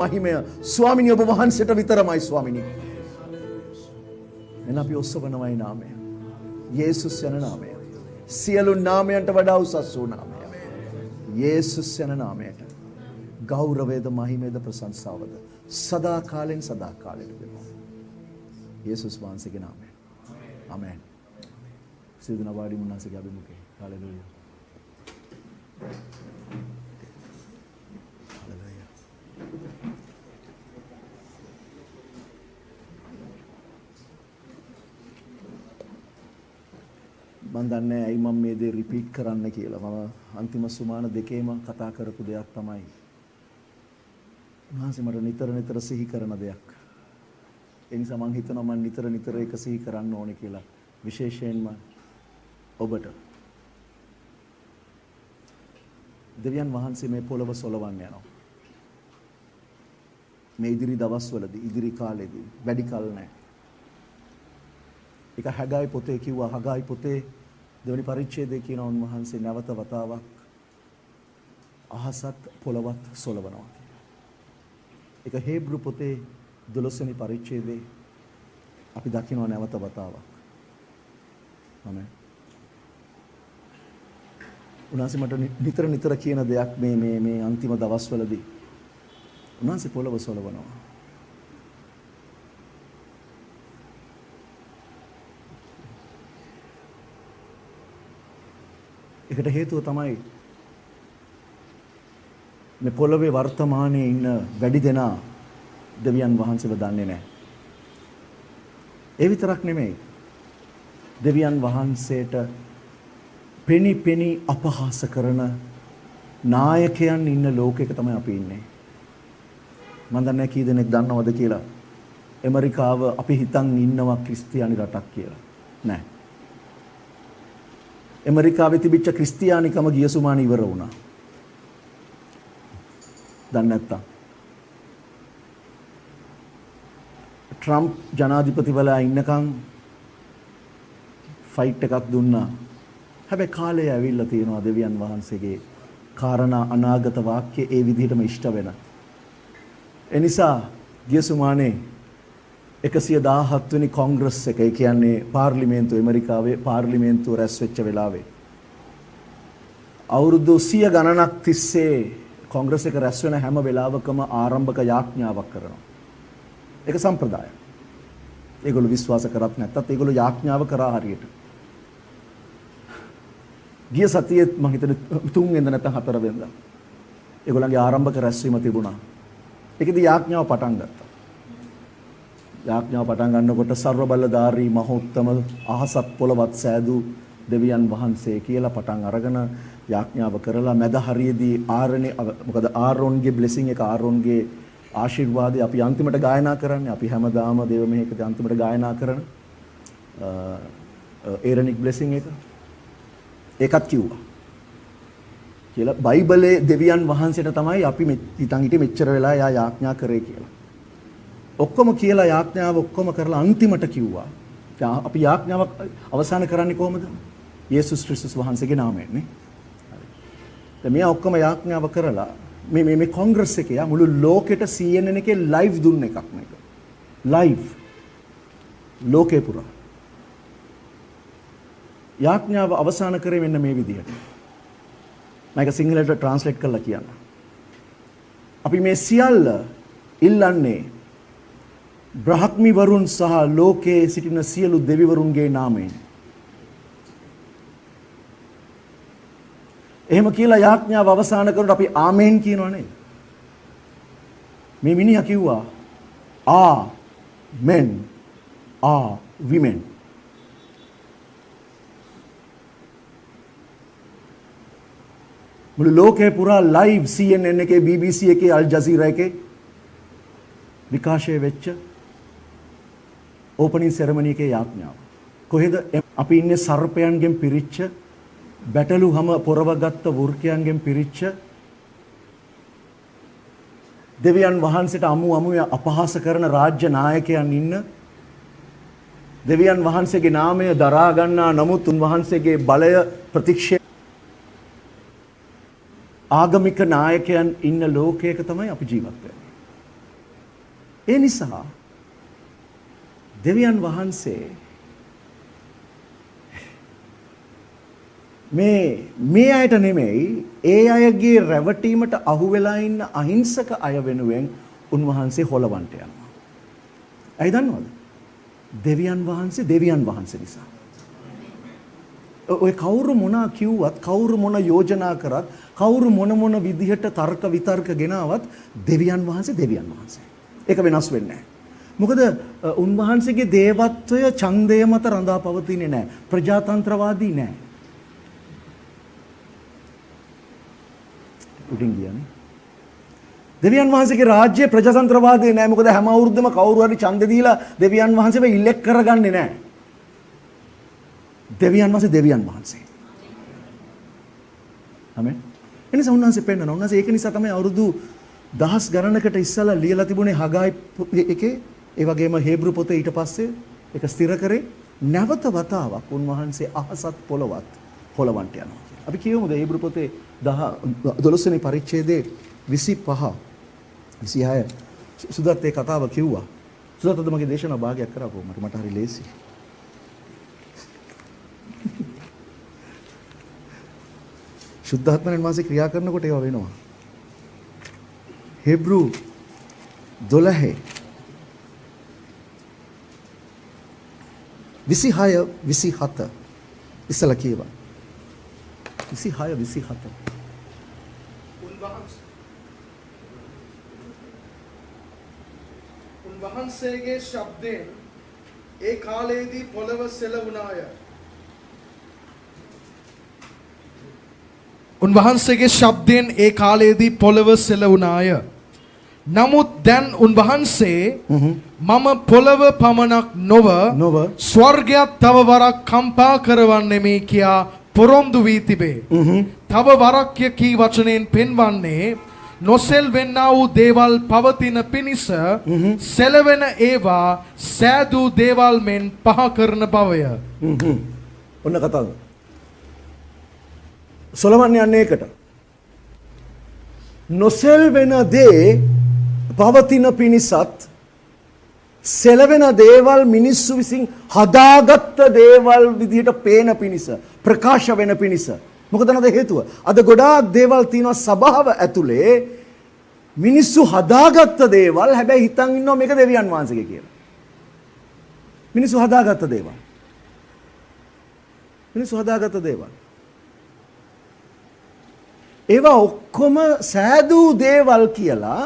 මහිමය ස්වාමිනී ඔබ වහන්සේට විතරමයි ස්වාමිනී. එන අපි ඔස්සවනවයි නාමය. යේසුස් යන නාමය. සියලු නාමයන්ට වඩා උසස් වූ නාමය. යේසුස් යන නාමයට ගෞරවයද මහිමයද ප්‍රශංසාවද සදා කාලෙන් සදා කාලෙට වෙනවා. යේසුස් වහන්සේගේ නාමයෙන්. ආමෙන්. සිදුන වාඩි මුන්නාසගේ අභිමුඛේ. හalleluya. හalleluya. මම දන්නේ ඇයි මම මේ දේ රිපීට් කරන්න කියලා. මම අන්තිම සුමාන දෙකේම කතා කරපු දෙයක් තමයි. උන්වහන්සේ මට නිතර සිහි කරන දෙයක්. ඒ නිසා මම හිතනවා මම නිතර ඒක සිහි කරන්න ඕනේ කියලා. විශේෂයෙන්ම ඔබට. දෙවියන් වහන්සේ මේ පොළව සොලවන්න යනවා. මේ ඉදිරි දවස්වලදී ඉදිරි කාලෙදී වැඩි කල නැහැ. ඒක හගායි පොතේ කිව්වා. හගායි පොතේ දෙවනි පරිච්ඡේදයේ කියන උන්වහන්සේ නැවත වතාවක් අහසත් පොළවත් සොලවනවා. ඒක හේබ්‍රු පොතේ 12 වෙනි පරිච්ඡේදයේ අපි දකිනවා නැවත වතාවක්. ආමෙන්. උන්වහන්සේ මට නිතර කියන දෙයක් මේ අන්තිම දවස්වලදී උන්වහන්සේ පොළව සොලවනවා. ඒකට හේතුව තමයි මේ පොළවේ වර්තමානයේ ඉන්න වැඩි දෙනා දෙවියන් වහන්සේව දන්නේ නැහැ. ඒ විතරක් නෙමෙයි. දෙවියන් වහන්සේට පෙනි අපහාස කරන නායකයන් ඉන්න ලෝකයක තමයි අපි ඉන්නේ. මම දන්නේ කී දෙනෙක් දන්නවද කියලා. ඇමරිකාව අපි හිතන් ඉන්නවා ක්‍රිස්තියානි රටක් කියලා. නෑ. ඇමරිකාවේ තිබිච්ච ක්‍රිස්තියානිකම ගිය සුමාන ඉවර වුණා. දන්නේ නැත්තම්. ට්‍රම්ප් ජනාධිපතිවරයා ඉන්නකම් ෆයිට් එකක් දුන්නා. හැබැයි කාලය ඇවිල්ලා තියෙනවා දෙවියන් වහන්සේගේ කාරණා අනාගත වාක්‍ය ඒ විදිහටම ඉෂ්ට වෙන. ඒ නිසා ගිය සුමානේ 117 වෙනි කොංග්‍රස් එක, ඒ කියන්නේ පාර්ලිමේන්තුව, ඇමරිකාවේ පාර්ලිමේන්තුව රැස් වෙච්ච වෙලාවේ අවුරුදු 100 ගණනක් තිස්සේ කොංග්‍රස් එක රැස් වෙන හැම වෙලාවකම ආරම්භක යාඥාවක් කරනවා. ඒක සම්ප්‍රදායක්. ඒගොල්ලෝ විශ්වාස කරත් නැත්තත් ඒගොල්ලෝ යාඥාව කරා හරියට. ගිය සතියේ මම හිතන්නේ 3 වෙනිදා නැත්නම් 4 වෙනිදා ඒගොල්ලන්ගේ ආරම්භක රැස්වීම තිබුණා. ඒකෙදි යාඥාව පටන් ගත්තා. යාඥාව පටන් ගන්නකොට සර්ව බලධාරී මහෝත්තම අහසත් පොළවත් සෑදූ දෙවියන් වහන්සේ කියලා පටන් අරගෙන යාඥාව කරලා මැද හරියේදී මොකද ආරෝන්ගේ බ්ලෙසිං එක, ආරෝන්ගේ ආශිර්වාදය අපි අන්තිමට ගායනා කරන්නේ. අපි හැමදාම දේව මෙහෙකදී අන්තිමට ගායනා කරන ඒරනික් බ්ලෙසිං එක. ඒකත් කිව්වා. කියලා බයිබලයේ දෙවියන් වහන්සේට තමයි අපි හිතන් හිටියේ මෙච්චර වෙලා යා යාඥා කරේ කියලා. ඔක්කොම කියලා යාඥාව ඔක්කොම කරලා අන්තිමට කිව්වා. අපි යාඥාව අවසන් කරන්නේ කොහොමද? යේසුස් ක්‍රිස්තුස් වහන්සේගේ නාමයෙන් නේ. හරි. මෙයා ඔක්කොම යාඥාව කරලා මේ කොංග්‍රස් එකේ මුළු ලෝකෙට CNN එකේ ලයිව් දුන්න එකක් මේක. ලයිව්. ලෝකේ පුරා. යාඥාව අවසන් කරේ මෙන්න මේ විදිහට. මම ඒක සිංහලට ට්‍රාන්ස්ලේට් කරලා කියන්න. අපි මේ සියල්ල ඉල්ලන්නේ බ්‍රහ්මිවරුන් සහ ලෝකයේ සිටින සියලු දෙවිවරුන්ගේ නාමයෙන්. එහෙම කියලා යාඥාව අවසන් කරනකොට අපි ආමේන් කියනවා නේද? මේ මිනිහා කිව්වා men are women. මුළු ලෝකේ පුරා ලයිව් CNN එකේ, BBC එකේ, අල් ජසීරා එකේ විකාශය වෙච්ච ඕපනින් සෙරමනි එකේ යාඥාව. කොහෙද අපි ඉන්නේ? සර්පයන්ගෙන් පිරිච්ච, බැටළු හැම පොරවගත්ත වෘකයන්ගෙන් පිරිච්ච, දෙවියන් වහන්සේට අමු අපහාස කරන රාජ්‍ය නායකයන් ඉන්න, දෙවියන් වහන්සේගේ නාමය දරා ගන්නා නමුත් උන්වහන්සේගේ බලය ප්‍රතික්ෂේප ආගමික නායකයන් ඉන්න ලෝකයක තමයි අපි ජීවත් වෙන්නේ. ඒ නිසා දෙවියන් වහන්සේ මේ අයට නෙමෙයි ඒ අයගේ රැවටීමට අහු වෙලා ඉන්න අහිංසක අය වෙනුවෙන් උන්වහන්සේ හොලවන්ට යනවා. ඇයි දන්නවද? දෙවියන් වහන්සේ නිසා. ඔය කවුරු මොනා කිව්වත්, කවුරු මොන යෝජනා කරත්, කවුරු මොන විදිහට තර්ක විතර්ක ගෙනාවත් දෙවියන් වහන්සේ. ඒක වෙනස් වෙන්නේ නැහැ. මොකද උන්වහන්සේගේ දේවත්වය ඡන්දය මත රඳා පවතින්නේ නැහැ. ප්‍රජාතන්ත්‍රවාදී නැහැ. උඩින් ගියානේ. දෙවියන් වහන්සේගේ රාජ්‍ය ප්‍රජාතන්ත්‍රවාදී නැහැ. මොකද හැම අවුරුද්දම කවුරු හරි ඡන්ද දීලා දෙවියන් වහන්සේව ඉලෙක්ට් කරගන්නේ නැහැ. දෙවියන් වහන්සේ. ආමෙන්. එනිසා උන්වහන්සේ පෙන්නනවා. උන්වහන්සේ ඒක නිසා තමයි අවුරුදු දහස් ගණනකට ඉස්සලා ලියලා තිබුණේ හගායි එකේ, ඒ වගේම හේබ්‍රු පොතේ ඊට පස්සේ ඒක ස්ථිර කරේ නැවත වතාවක් උන්වහන්සේ අහසත් පොළවත් හොලවන්ට යනවා කියලා. අපි කියමුද හේබ්‍රු පොතේ 12 වෙනි පරිච්ඡේදයේ 25 26 සුදත් ඒ කතාව කිව්වා. සුදත් මගේ දේශනා භාගයක් කරපුවා මට හරි ලේසි. සුද්ධාත්මයන් වහන්සේ ක්‍රියා කරනකොට ඒවා වෙනවා. හේබ්‍රු 12 26 27 ඉස්සලා කියවා. 26 27 උන්වහන්සේගේ ශබ්දයෙන් ඒ කාලයේදී පොළව සෙලවුණාය. උන්වහන්සේගේ ශබ්දයෙන් ඒ කාලයේදී පොළව සෙලවුණාය. නමුත් දැන් උන්වහන්සේ මම පොළව පමණක් නොව ස්වර්ගයක් තව වරක් කම්පා කරවන්නෙමි කියා පොරොන්දු වී තිබේ. තව වරක් කී වචනයෙන් පෙන්වන්නේ නොසෙල්වෙන්නා වූ දේවල් පවතින පිණිස සෙලවෙන ඒවා සෑදූ දේවල් මෙන් පහ කරන බවය. ඔන්න කතාව. සොලමන් යන්නේ ඒකට. නොසෙල්වෙන දේ පවතින පිණිසත් සෙලවෙන දේවල් මිනිස්සු විසින් හදාගත්ත දේවල් විදිහට පේන පිණිස, ප්‍රකාශ වෙන පිණිස. මොකද නේද හේතුව? අද ගොඩාක් දේවල් තියෙනවා සභාව ඇතුලේ මිනිස්සු හදාගත්ත දේවල්, හැබැයි හිතන් ඉන්නවා මේක දෙවියන් වහන්සේගේ කියලා. මිනිස්සු හදාගත්ත දේවල්. ඒවා ඔක්කොම සෑදූ දේවල් කියලා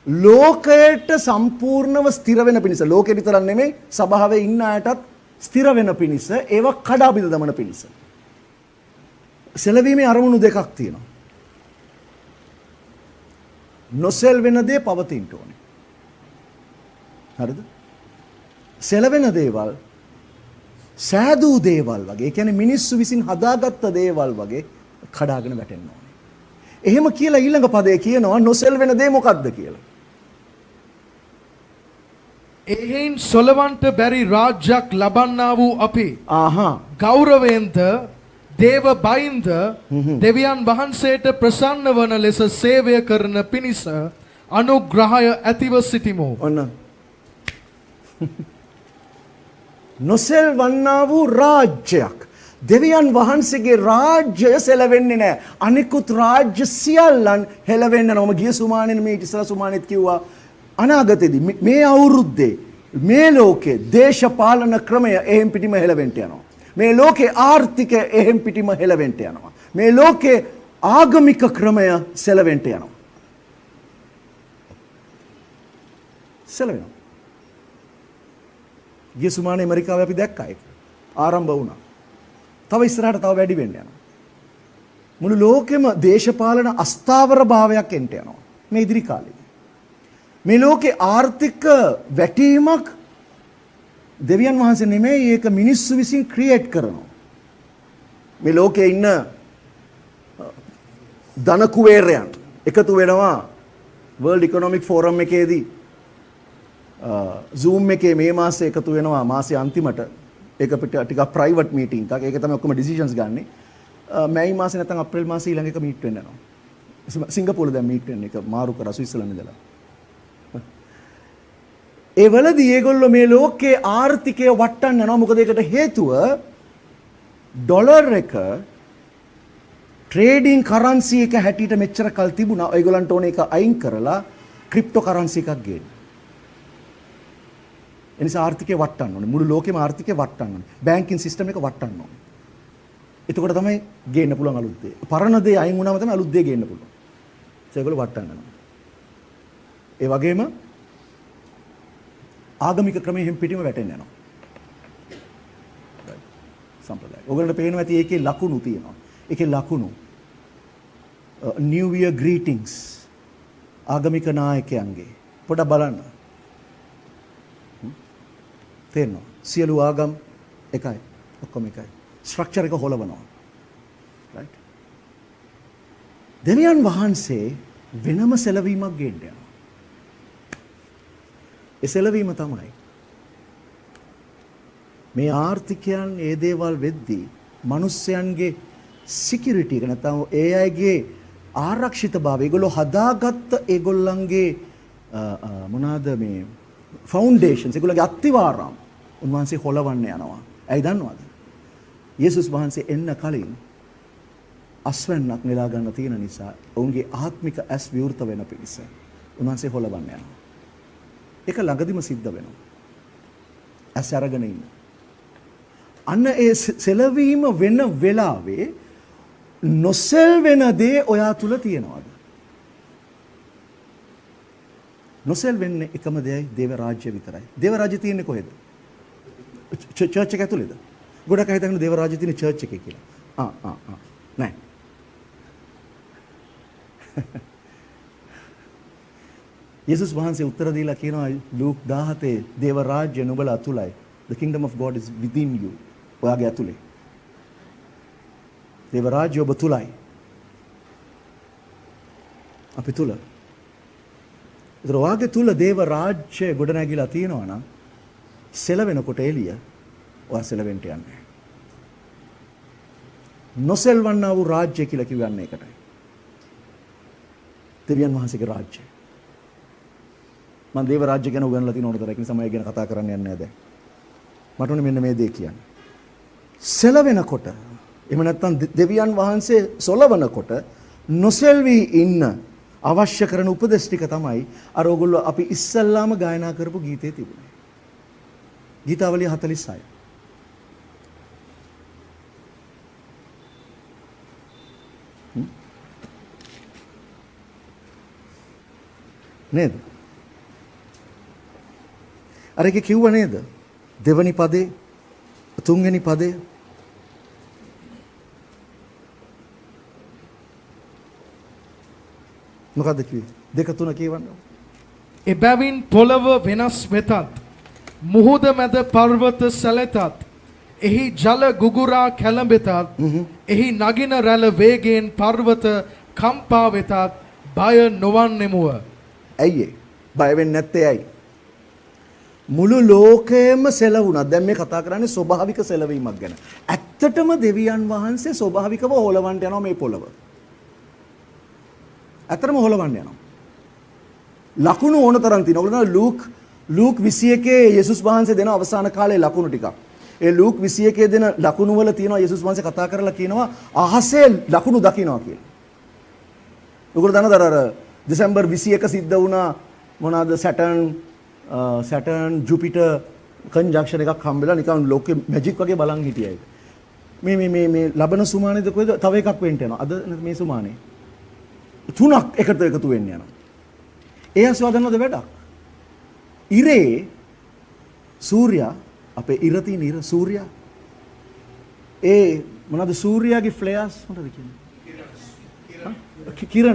ලෝකයට සම්පූර්ණව ස්ථිර වෙන පිණිස, ලෝකෙ විතරක් නෙමෙයි සභාවේ ඉන්න අයටත් ස්ථිර වෙන පිණිස, ඒවා කඩා බිඳ දමන පිණිස. සෙලවීමේ අරමුණු දෙකක් තියෙනවා. නොසෙල්වෙන දේ පවතින්න ඕනේ. හරිද? සෙලවෙන දේවල් සෑදූ දේවල් වගේ, ඒ කියන්නේ මිනිස්සු විසින් හදාගත්ත දේවල් වගේ කඩාගෙන වැටෙන්න ඕනේ. එහෙම කියලා ඊළඟ පදේ කියනවා නොසෙල්වෙන දේ මොකක්ද කියලා. එහෙන් සොලවන්ට බැරි රාජ්‍යයක් ලබන්නා වූ අපි ගෞරවයෙන්ද දේව බයින්ද දෙවියන් වහන්සේට ප්‍රසන්න වන ලෙස සේවය කරන පිණිස අනුග්‍රහය ඇතිව සිටිමු. ඔන්න නොසෙල්වන්නා වූ රාජ්‍යයක්. දෙවියන් වහන්සේගේ රාජ්‍යය සෙලවෙන්නේ නැහැ. අනිකුත් රාජ්‍ය සියල්ලන් හෙලවෙන්න නම ගිය සුමානෙන් මේ ඉස්සලා සුමානෙත් කිව්වා අනාගතයේදී මේ අවුරුද්දේ මේ ලෝකේ දේශපාලන ක්‍රමය එහෙම් පිටිම හෙලවෙන්න යනවා. මේ ලෝකේ ආර්ථිකය එහෙම් පිටිම හෙලවෙන්න යනවා. මේ ලෝකේ ආගමික ක්‍රමය සෙලවෙන්න යනවා. සෙලවෙනවා. ගිය සුමානේ ඇමරිකාවේ අපි දැක්කා ඒක. ආරම්භ වුණා. තව ඉස්සරහට තව වැඩි වෙන්න යනවා. මුළු ලෝකෙම දේශපාලන අස්ථාවර භාවයක් එන්න යනවා මේ ඉදිරි කාලෙදී. මේ ලෝකේ ආර්ථික වැටීමක් දෙවියන් වහන්සේ නෙමෙයි, ඒක මිනිස්සු විසින් ක්‍රියේට් කරනවා. මේ ලෝකේ ඉන්න ධන කුවේරයන් එකතු වෙනවා World Economic Forum එකේදී. Zoom එකේ මේ මාසේ එකතු වෙනවා මාසේ අන්තිමට. ඒක ටිකක් ප්‍රයිවට් මීටින් එකක්. ඒක තමයි ඔක්කොම ඩිසිෂන්ස් ගන්නෙ. මැයි මාසේ නැත්නම් අප්‍රේල් මාසේ ඊළඟ එක මීට් වෙන්න යනවා. සිංගප්පූරුවේ දැන් මීට් වෙන එක මාරු කරා ස්විට්සර්ලන්තේ ඉඳලා. ඒ වලදී ඒගොල්ලෝ මේ ලෝකයේ ආර්ථිකය වටන්න යනවා. මොකද ඒකට හේතුව ඩොලර් එක ට්‍රේඩින් කරන්සි එක හැටියට මෙච්චර කල් තිබුණා. ඒගොල්ලන්ට ඕනේ ඒක අයින් කරලා ක්‍රිප්ටෝ කරන්සි එකක් ගේන්න. එනිසා ආර්ථිකය වටන්න ඕනේ. මුළු ලෝකෙම ආර්ථිකය වටන්න ඕනේ. බැංකින් සිස්ටම් එක වටන්න ඕනේ. එතකොට තමයි ගේන්න පුළුවන් අලුත් දේ. පරණ දේ අයින් වුණාම තමයි අලුත් දේ ගේන්න පුළුවන්. ඒගොල්ලෝ වටන්න යනවා. ඒ වගේම ආගමික ක්‍රමයෙන් හැම පිටිම වැටෙන්න යනවා. සම්ප්‍රදාය. ඔයගොල්ලන්ට පේනවා ඇති ඒකේ ලකුණු තියෙනවා. ඒකේ ලකුණු New Year greetings ආගමික නායකයන්ගේ පොඩ්ඩක් බලන්න. තේරෙනවා. සියලු ආගම් එකයි. ඔක්කොම එකයි. ස්ට්‍රක්චර් එක හොලවනවා. රයිට්. දෙවියන් වහන්සේ වෙනම සැලවීමක් ගේන්න යනවා. ඒ සැලවීම තමයි මේ ආර්ථිකයන් ඒ දේවල් වෙද්දී මිනිස්යන්ගේ සිකියුරිටි එක නැත්නම් ඒ අයගේ ආරක්ෂිතභාවය ඒගොල්ලෝ හදාගත්ත ඒගොල්ලන්ගේ මොනවාද මේ ෆවුන්ඩේෂන්ස් ඒගොල්ලන්ගේ අත්තිවාරම් උන්වහන්සේ හොලවන්න යනවා. ඇයි දන්නවද? යේසුස් වහන්සේ එන්න කලින් අස්වැන්නක් නෙලා ගන්න තියෙන නිසා ඔවුන්ගේ ආත්මික ඇස් විවෘත වෙන පිණිස උන්වහන්සේ හොලවන්න යනවා. ඒක ළඟදිම සිද්ධ වෙනවා. ඇස් අරගෙන ඉන්න. අන්න ඒ සෙලවීම වෙන වෙලාවේ නොසෙල්වෙන දේ ඔයා තුල තියෙනවද? නොසෙල්වෙන්නේ එකම දෙයයි දේව රාජ්‍ය විතරයි. දේව රාජ්‍ය තියෙන්නේ කොහෙද? චර්ච් එක ඇතුළේද? ගොඩක් අය හිතන්නේ දේව රාජ්‍ය තියෙන්නේ චර්ච් එකේ කියලා. නෑ. යේසුස් වහන්සේ උත්තර දීලා කියනවා ලූක් 17 දේව රාජ්‍ය නුඹලා අතුලයි. The kingdom of God is within you. ඔයාගේ ඇතුලේ. දේව රාජ්‍ය ඔබ තුලයි. අපි තුල. ඒතර ඔයාගේ තුල දේව රාජ්‍ය ගොඩනැගිලා තියෙනවා නම් සෙලවෙනකොට එළිය ඔයා සෙලවෙන්න යන්නේ. නොසෙල්වන්නා වූ රාජ්‍ය කියලා කියන්නේ ඒකටයි. දෙවියන් වහන්සේගේ රාජ්‍යය. මම දේව රාජ්‍ය ගැන උගන්ලා තියෙන උනතර ඒක නිසා මම ඒ ගැන කතා කරන්න යන්නේ නැහැ දැන්. මට උනේ මෙන්න මේ දේ කියන්න. සෙලවෙනකොට එහෙම නැත්නම් දෙවියන් වහන්සේ සොලවනකොට නොසෙල්වි ඉන්න අවශ්‍ය කරන උපදෙස් ටික තමයි අර ඕගොල්ලෝ අපි ඉස්සල්ලාම ගායනා කරපු ගීතේ තිබුණේ. ගීතාවලිය 46. නේද? අර එක කිව්ව නේද? දෙවනි පදේ තුන්වෙනි පදේ මොකද්ද කිව්වේ? දෙක තුන කියවන්න. එබැවින් පොළව වෙනස් වෙතත් මුහුද මැද පර්වත සැලෙතත් එහි ජල ගුගුරා කැළඹෙතත් එහි නගින රැළ වේගයෙන් පර්වත කම්පා වෙතත් බය නොවන්නෙමුව. ඇයි ඒ? බය වෙන්නේ නැත්තේ ඇයි? මුළු ලෝකයම සෙලවුණා. දැන් මේ කතා කරන්නේ ස්වභාවික සෙලවීමක් ගැන. ඇත්තටම දෙවියන් වහන්සේ ස්වභාවිකව හොලවන්න යනවා මේ පොළව. ඇත්තටම හොලවන්න යනවා. ලකුණු ඕන තරම් තියෙනවා. ඔයගොල්ලෝ ලූක් 21 යේසුස් වහන්සේ දෙන අවසාන කාලේ ලකුණු ටිකක්. ඒ ලූක් 21 දෙන ලකුණු වල තියෙනවා යේසුස් වහන්සේ කතා කරලා කියනවා අහසේ ලකුණු දකින්නවා කියලා. ඔයගොල්ලෝ දන්නවද අර දෙසැම්බර් 21 සිද්ධ වුණා මොනවාද සැටර්න් ජුපිටර් කන්ජන්ක්ෂන් එකක් හම්බෙලා නිකන් ලෝකෙ මැජික් වගේ බලන් හිටියයි. මේ ලබන සුමානේද කොහෙද තව එකක් වෙන්න යනවා. අද මේ සුමානේ තුනක් එකතු වෙන්න යනවා. ඒ ආස්වාදනවද වැඩක්? ඉරේ සූර්යා අපේ ඉර තියෙන ඉර සූර්යා ඒ මොනවාද සූර්යාගේ ෆ්ලෙයර්ස් මොකද කියන්නේ?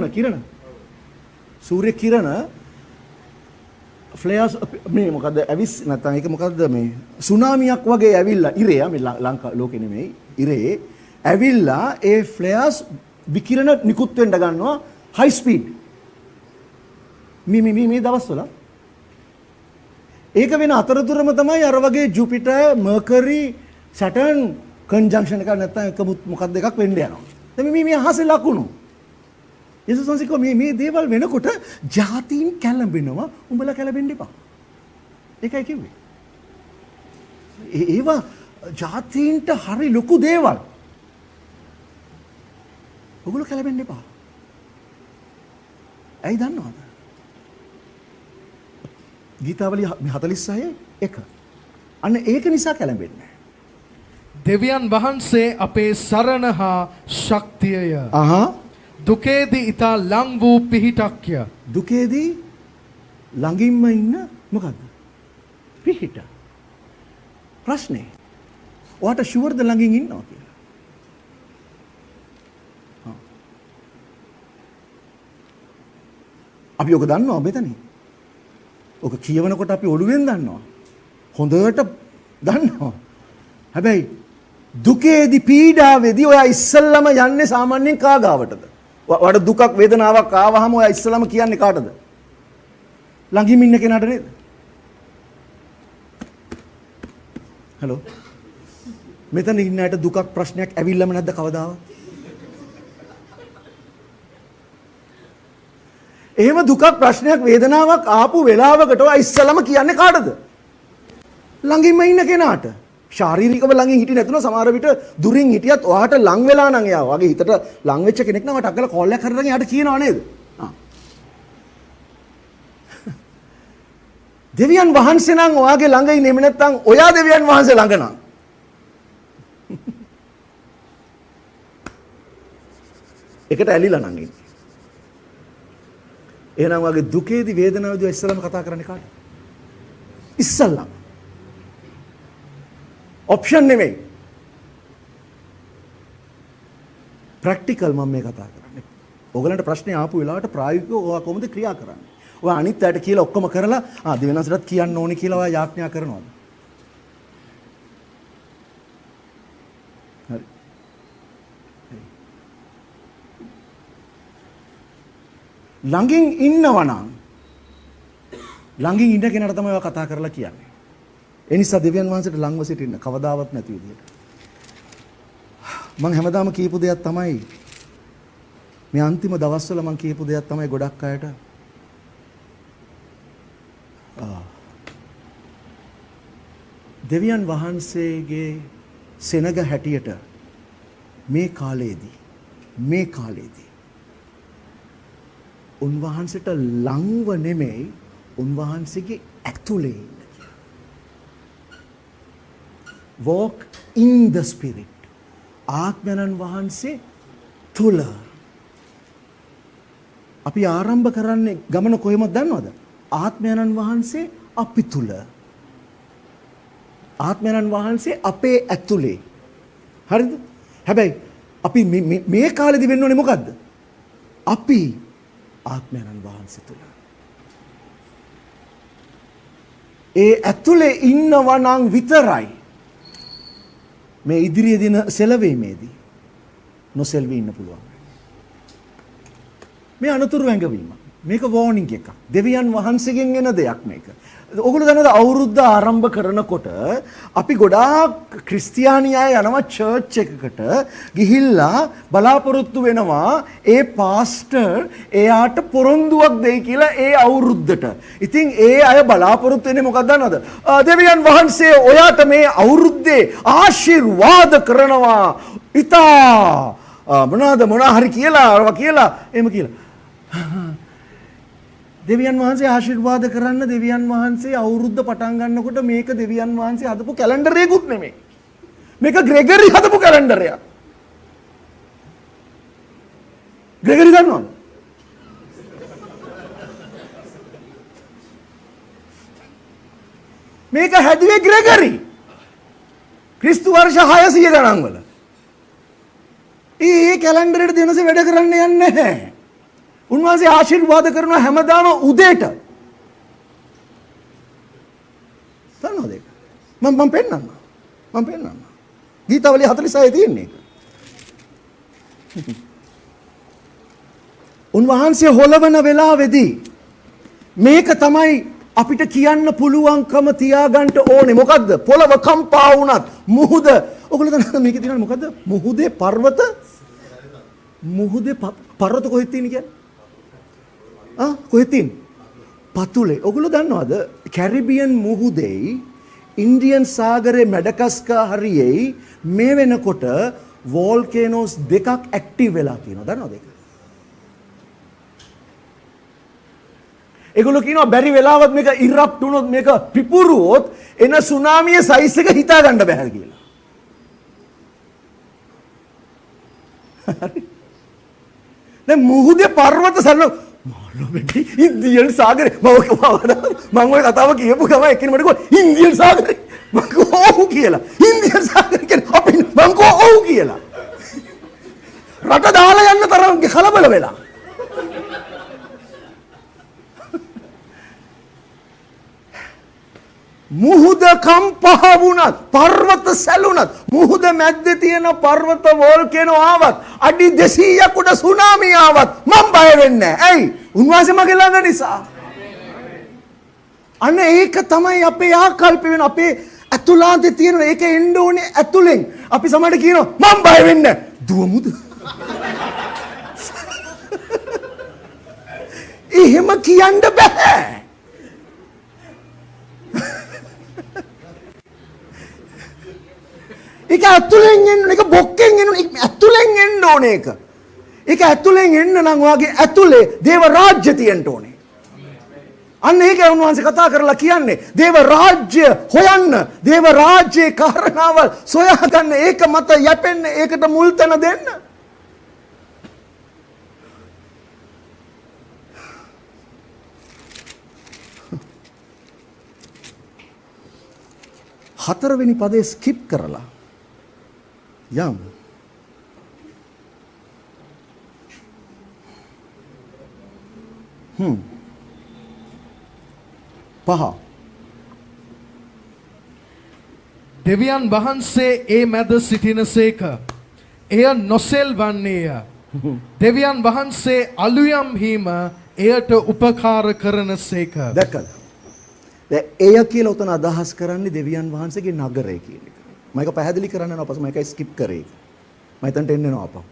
කිරණ සූර්ය කිරණ ෆ්ලෙයර්ස් මේ මොකද ඇවිස් නැත්නම් ඒක මොකද්ද මේ සුනාමියක් වගේ ඇවිල්ලා ඉරේ මේ ලංකා ලෝකෙ නෙමෙයි ඉරේ ඇවිල්ලා ඒ ෆ්ලෙයර්ස් විකිරණ නිකුත් වෙන්න ගන්නවා හයි ස්පීඩ් මේ දවස්වල ඒක වෙන අතරතුරම තමයි අර වගේ ජුපිටර් මර්කරි සැටර්න් කන්ජන්ක්ෂන් එකක් නැත්නම් එක මොකක්ද එකක් වෙන්න යනවා. දැන් මේ අහසේ ලකුණු යේසුස් වහන්සේ කිව්වා මේ දේවල් වෙනකොට ජාතීන් කැළඹෙනවා උඹලා කැළඹෙන්න එපා. ඒකයි කිව්වේ. ඒවා ජාතීන්ට හරි ලොකු දේවල්. ඔගොල්ලෝ කැළඹෙන්න එපා. ඇයි දන්නවද? ගීතාවලිය 46:1. අන්න ඒක නිසා කැළඹෙන්නේ. දෙවියන් වහන්සේ අපේ සරණ හා ශක්තියය. දුකේදී ඊතා ලං වූ පිහිටක්ය. දුකේදී ළඟින්ම ඉන්න මොකද්ද? පිහිට. ප්‍රශ්නේ. ඔයාට ෂුවර්ද ළඟින් ඉන්නවා කියලා? අපි ඔක දන්නවා මෙතන. ඔක කියවනකොට අපි ඔළුවෙන් දන්නවා. හොඳට දන්නවා. හැබැයි දුකේදී පීඩාවේදී ඔයා ඉස්සල්ලාම යන්නේ සාමාන්‍යයෙන් කාගාවටද? ඔයාට දුකක් වේදනාවක් ආවහම ඔයා ඉස්සල්ලාම කියන්නේ කාටද? ළඟින් ඉන්න කෙනාට නේද? හලෝ. මෙතන ඉන්න අයට දුකක් ප්‍රශ්නයක් ඇවිල්ලාම නැද්ද කවදාවත්? එහෙම දුකක් ප්‍රශ්නයක් වේදනාවක් ආපු වෙලාවකට ඔයා ඉස්සලම කියන්නේ කාටද? ළඟින්ම ඉන්න කෙනාට. ශාරීරිකව ළඟින් හිටියේ නැතුන සමහර විට දුරින් හිටියත් ඔයාට ලං වෙලා නම් එයා වගේ හිතට ලං වෙච්ච කෙනෙක් නම් වට අක්කලා කෝල් එකක් කරලා එයාට කියනවා නේද? දෙවියන් වහන්සේ නම් ඔයාගේ ළඟ ඉන්නේ නැත්නම් ඔයා දෙවියන් වහන්සේ ළඟ නම්. එකට ඇලිලා නම් ඉන්නේ. එහෙනම් වගේ දුකේදී වේදනාවේදී ඉස්සලම කතා කරන්නේ කාටද? ඉස්සල්ලාම. ඔප්ෂන් නෙමෙයි. ප්‍රැක්ටිකල් මම මේ කතා කරන්නේ. ඕගලන්ට ප්‍රශ්නේ ආපු වෙලාවට ප්‍රායෝගිකව ඔයා කොහොමද ක්‍රියා කරන්නේ? ඔයා අනිත් අයට කියලා ඔක්කොම කරලා දෙවියන්සටත් කියන්න ඕනි කියලා ඔයා යාඥා කරනවද? හරි. ළඟින් ඉන්නවනම් ළඟින් ඉන්න කෙනාට තමයි ඔයා කතා කරලා කියන්නේ. ඒ නිසා දෙවියන් වහන්සේට ළඟව සිටින්න කවදාවත් නැති විදියට. මම හැමදාම කියපු දෙයක් තමයි මේ අන්තිම දවස්වල මම කියපු දෙයක් තමයි ගොඩක් අයට දෙවියන් වහන්සේගේ සෙනග හැටියට මේ කාලේදී උන්වහන්සේට ලංව නෙමෙයි උන්වහන්සේගේ ඇතුලේ walk in the spirit ආත්මයන් වහන්සේ තුල අපි ආරම්භ කරන්නේ ගමන කොහෙමද දන්නවද? ආත්මයන් වහන්සේ අපි තුල ආත්මයන් වහන්සේ අපේ ඇතුලේ. හරිද? හැබැයි අපි මේ කාලෙදි වෙන්න ඕනේ මොකද්ද? අපි ආත්මයන් වහන්සේ තුල. ඒ ඇතුලේ ඉන්නවා නම් විතරයි මේ ඉදිරියේ දින සෙලවීමේදී නොසෙල්වී ඉන්න පුළුවන්. මේ අනතුරු වැඟවීම. මේක වෝනින් එකක්. දෙවියන් වහන්සේගෙන් එන දෙයක් මේක. ඔගොල්ලෝ දන්නවද අවුරුද්ද ආරම්භ කරනකොට අපි ගොඩාක් ක්‍රිස්තියානි අය යනවා චර්ච් එකකට ගිහිල්ලා බලාපොරොත්තු වෙනවා ඒ පාස්ටර් එයාට පොරොන්දුවක් දෙයි කියලා ඒ අවුරුද්දට. ඉතින් ඒ අය බලාපොරොත්තු වෙන්නේ මොකක්ද දන්නවද? දෙවියන් වහන්සේ ඔයාට මේ අවුරුද්දේ ආශිර්වාද කරනවා. ඉතා මොනවා හරි කියලා එහෙම කියලා. දෙවියන් වහන්සේ ආශිර්වාද කරන්න දෙවියන් වහන්සේ අවුරුද්ද පටන් ගන්නකොට මේක දෙවියන් වහන්සේ හදපු කැලෙන්ඩරයකුත් නෙමෙයි. මේක ග්‍රෙගරි හදපු කැලෙන්ඩරයක්. ග්‍රෙගරි දන්නවද? මේක හැදුවේ ග්‍රෙගරි. ක්‍රිස්තු වර්ෂ 600 ගණන් වල. ඒ කැලෙන්ඩරේට දෙනසේ වැඩ කරන්න යන්නේ නැහැ. උන්වහන්සේ ආශිර්වාද කරනවා හැමදාම උදේට. දන්නවද ඒක? මම පෙන්නන්න. ගීතාවලිය 46 තියෙන්නේ ඒක. උන්වහන්සේ හොලවන වෙලාවේදී මේක තමයි අපිට කියන්න පුළුවන්කම තියාගන්න ඕනේ. මොකද්ද? පොළව කම්පා වුණත් මුහුද ඔයගොල්ලෝ දන්නවද මේකේ තියෙන මොකද්ද? මුහුදේ පර්වත කොහෙද තියෙන්නේ කියන්නේ? කොහෙද තියෙන්නේ? පතුලේ ඔගොල්ලෝ දන්නවද කැරිබියන් මුහුදෙයි ඉන්දියන් සාගරයේ මැඩගස්කර් හරියෙයි මේ වෙනකොට වෝල්කේනෝස් දෙකක් ඇක්ටිව් වෙලා තියෙනවා දන්නවද ඒක? ඒගොල්ලෝ කියනවා බැරි වෙලාවත් මේක ඉරප්ට් වුණොත් මේක පිපුරුවොත් එන සුනාමියේ සයිස් එක හිතා ගන්න බෑ කියලා. දැන් මුහුදේ පර්වත සරල මාළොබෙටි ඉන්දියන් සාගරේ මම ඔය කතාව කියපු ගම එක්කෙනෙක් මට කිව්වා ඉන්දියන් සාගරේ මම කිව්වා ඔව් කියලා. ඉන්දියන් සාගරේ කියන්නේ අපි මම කිව්වා ඔව් කියලා. රට දාලා යන්න තරම් කලබල වෙලා. මුහුද කම්පහ වුණත් පර්වත සැලුණත් මුහුද මැද්දේ තියෙන පර්වත වෝල්කේනෝ ආවත් අඩි 200ක් උඩ සුනාමි ආවත් මම බය වෙන්නේ නැහැ. ඇයි? උන්වහන්සේ මගේ ළඟ නිසා. අන්න ඒක තමයි අපේ ආකල්ප වෙන අපේ ඇතුළාන්තේ තියෙන ඒක එන්න ඕනේ ඇතුලෙන්. අපි සමහරට කියනවා මම බය වෙන්නේ නැහැ. දුවමුද? එහෙම කියන්න බෑ. ඒක ඇතුලෙන් එන්න ඒක බොක්කෙන් එන්න ඇතුලෙන් එන්න ඕනේ ඒක. ඒක ඇතුලෙන් එන්න නම් වාගේ ඇතුලේ දේව රාජ්‍ය තියෙන්න ඕනේ. අන්න ඒක උන්වහන්සේ කතා කරලා කියන්නේ දේව රාජ්‍ය හොයන්න දේව රාජ්‍යයේ කාරණාවල් සොයා ගන්න ඒක මත යැපෙන්න ඒකට මුල් තැන දෙන්න. හතරවෙනි පදේ ස්කිප් කරලා යම් පහ දෙවියන් වහන්සේ ඒ මැද සිටිනසේක එය නොසෙල්වන්නේය. දෙවියන් වහන්සේ අලුයම් හීම එයට උපකාර කරනසේක. දැක්කද? දැන් එය කියලා උතන අදහස් කරන්නේ දෙවියන් වහන්සේගේ නගරය කියන එක. මම ඒක පැහැදිලි කරන්න යනවා පස්සේ මම ඒක ස්කිප් කරේ. මම එතනට එන්න යනවා අපා.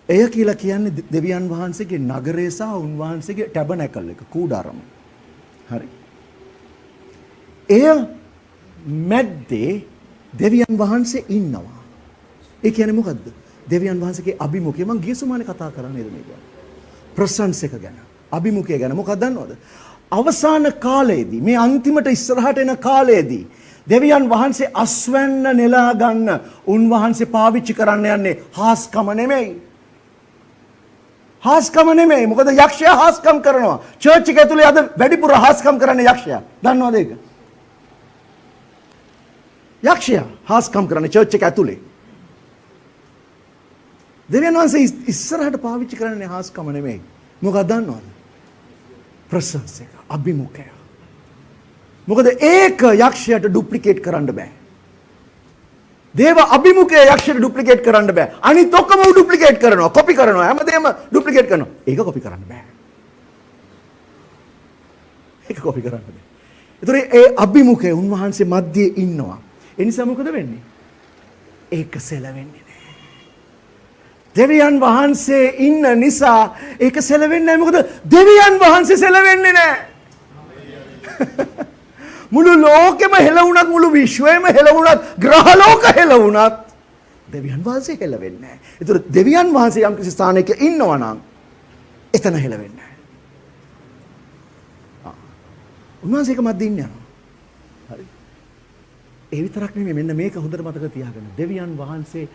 එය කියලා කියන්නේ දෙවියන් වහන්සේගේ නගරය සහ උන්වහන්සේගේ ටැබර්නකල් එක කූඩාරම. හරි. එය මැද්දේ දෙවියන් වහන්සේ ඉන්නවා. ඒ කියන්නේ මොකද්ද? දෙවියන් වහන්සේගේ අභිමුඛය මම ගිය සුමානේ කතා කරන්නේ නේද මේක. ප්‍රසන්ස් එක ගැන. අභිමුඛය ගැන මොකක්ද දන්නවද? අවසාන කාලයේදී මේ අන්තිමට ඉස්සරහට එන කාලයේදී දෙවියන් වහන්සේ අස්වැන්න නෙලා ගන්න උන්වහන්සේ පාවිච්චි කරන්න යන්නේ හාස්කම නෙමෙයි. හාස්කම නෙමෙයි. මොකද යක්ෂයා හාස්කම් කරනවා. චර්ච් එක ඇතුලේ අද වැඩිපුර හාස්කම් කරන්නේ යක්ෂයා. දන්නවද ඒක? යක්ෂයා හාස්කම් කරන්නේ චර්ච් එක ඇතුලේ. දෙවියන් වහන්සේ ඉස්සරහට පාවිච්චි කරන්නේ හාස්කම නෙමෙයි. මොකක්ද දන්නවද? ප්‍රසන්ස් එක, අභිමුඛය. මොකද ඒක යක්ෂයාට ඩුප්ලිකේට් කරන්න බෑ. දේව අභිමුඛය යක්ෂයාට ඩුප්ලිකේට් කරන්න බෑ. අනිත් ඔක්කොම ඩුප්ලිකේට් කරනවා, කොපි කරනවා, හැමදේම ඩුප්ලිකේට් කරනවා. ඒක කොපි කරන්න බෑ. ඒක කොපි කරන්න බෑ. ඒතර ඒ අභිමුඛය උන්වහන්සේ මැද්දේ ඉන්නවා. ඒ නිසා මොකද වෙන්නේ? ඒක සෙලවෙන්නේ නෑ. දෙවියන් වහන්සේ ඉන්න නිසා ඒක සෙලවෙන්නේ නැහැ. මොකද දෙවියන් වහන්සේ සෙලවෙන්නේ නැහැ. මුළු ලෝකෙම හෙලවුණත් මුළු විශ්වයම හෙලවුණත් ග්‍රහලෝක හෙලවුණත් දෙවියන් වහන්සේ හෙලවෙන්නේ නැහැ. ඒතර දෙවියන් වහන්සේ යම් කිසි ස්ථානයක ඉන්නවා නම් එතන හෙලවෙන්නේ නැහැ. උන්වහන්සේ ඒක මැද ඉන්නේ යනවා. හරි. ඒ විතරක් නෙමෙයි මෙන්න මේක හොඳට මතක තියාගන්න. දෙවියන් වහන්සේ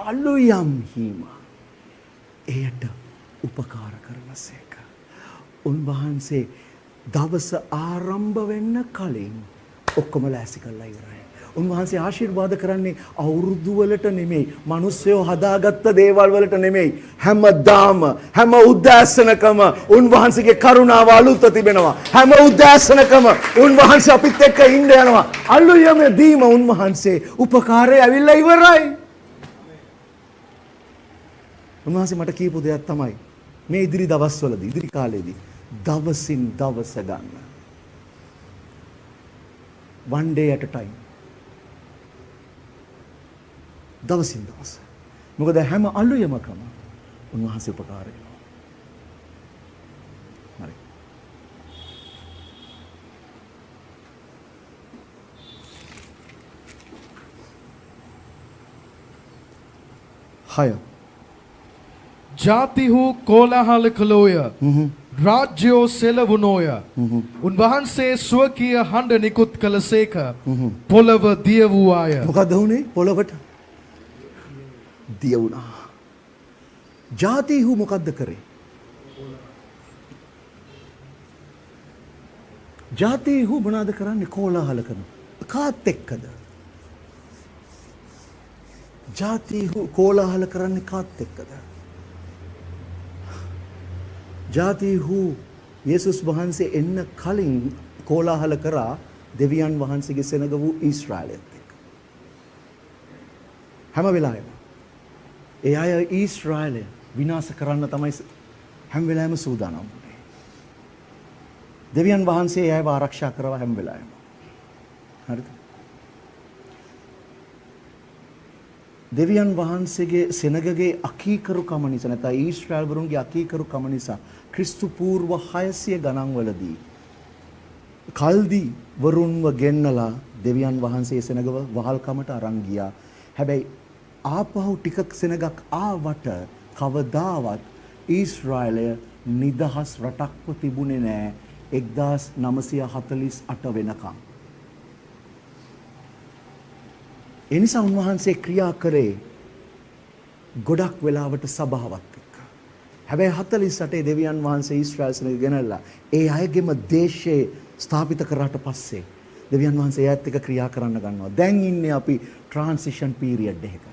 අලුයම් හීමා එයට උපකාර කරනසේක. උන්වහන්සේ දවස ආරම්භ වෙන්න කලින් ඔක්කොම ලෑස්ති කරලා ඉවරයි. උන්වහන්සේ ආශිර්වාද කරන්නේ අවුරුදු වලට නෙමෙයි, මිනිස්සුયો හදාගත්ත දේවල් වලට නෙමෙයි. හැමදාම හැම උදෑසනකම උන්වහන්සේගේ කරුණාව අලුත තිබෙනවා. හැම උදෑසනකම උන්වහන්සේ අපිත් එක්ක ඉන්න යනවා. අලුයම දීම උන්වහන්සේ උපකාරය ඇවිල්ලා ඉවරයි. උන්වහන්සේ මට කියපු දෙයක් තමයි මේ ඉදිරි දවස්වලදී ඉදිරි කාලේදී දවසින් දවස ගන්න. one day at a time. දවසින් දවස. මොකද හැම අලුයමකම උන්වහන්සේ උපකාර වෙනවා. හරි. 6. ජාතිහු කෝලාහල කළෝය. රාජ්‍යෝ සෙලවුණෝය. උන්වහන්සේ ස්වකීය හඬ නිකුත් කළසේක. පොළව දිය වූවාය. මොකද වුනේ පොළොවට? දිය වුණා. ජාතිහු මොකද්ද කරේ? ජාතිහු මොනවාද කරන්නේ? කෝලාහල කරනවා. කාත් එක්කද? ජාතිහු කෝලාහල කරන්නේ කාත් එක්කද? ජාතිහු යේසුස් වහන්සේ එන්න කලින් කෝලාහල කරා දෙවියන් වහන්සේගේ සෙනග වූ ඊශ්‍රායලයත් එක්ක. හැම වෙලාවෙම ඒ අය ඊශ්‍රායලය විනාශ කරන්න තමයි හැම වෙලාවෙම සූදානම් වුණේ. දෙවියන් වහන්සේ ඒ අයව ආරක්ෂා කරවා හැම වෙලාවෙම. හරිද? දෙවියන් වහන්සේගේ සෙනගගේ අකීකරුකම නිසා නැත්නම් ඊශ්‍රායල් වරුන්ගේ අකීකරුකම නිසා ක්‍රිස්තු පූර්ව 600 ගණන් වලදී කල්දි වරුන්ව ගෙන්නලා දෙවියන් වහන්සේ සෙනගව වහල්කමට අරන් ගියා. හැබැයි ආපහු ටිකක් සෙනගක් ආවට කවදාවත් ඊශ්‍රායලය නිදහස් රටක්ව තිබුණේ නැහැ 1948 වෙනකම්. ඒ නිසා උන්වහන්සේ ක්‍රියා කරේ ගොඩක් වෙලාවට සභාවත් එක්ක. හැබැයි 48 දෙවියන් වහන්සේ ඊශ්‍රායල් සෙනග ගෙනල්ලා ඒ අයගේම දේශේ ස්ථාපිත කරාට පස්සේ දෙවියන් වහන්සේ ඒත් එක්ක ක්‍රියා කරන්න ගන්නවා. දැන් ඉන්නේ අපි ට්‍රාන්සිෂන් පීරියඩ් එකක.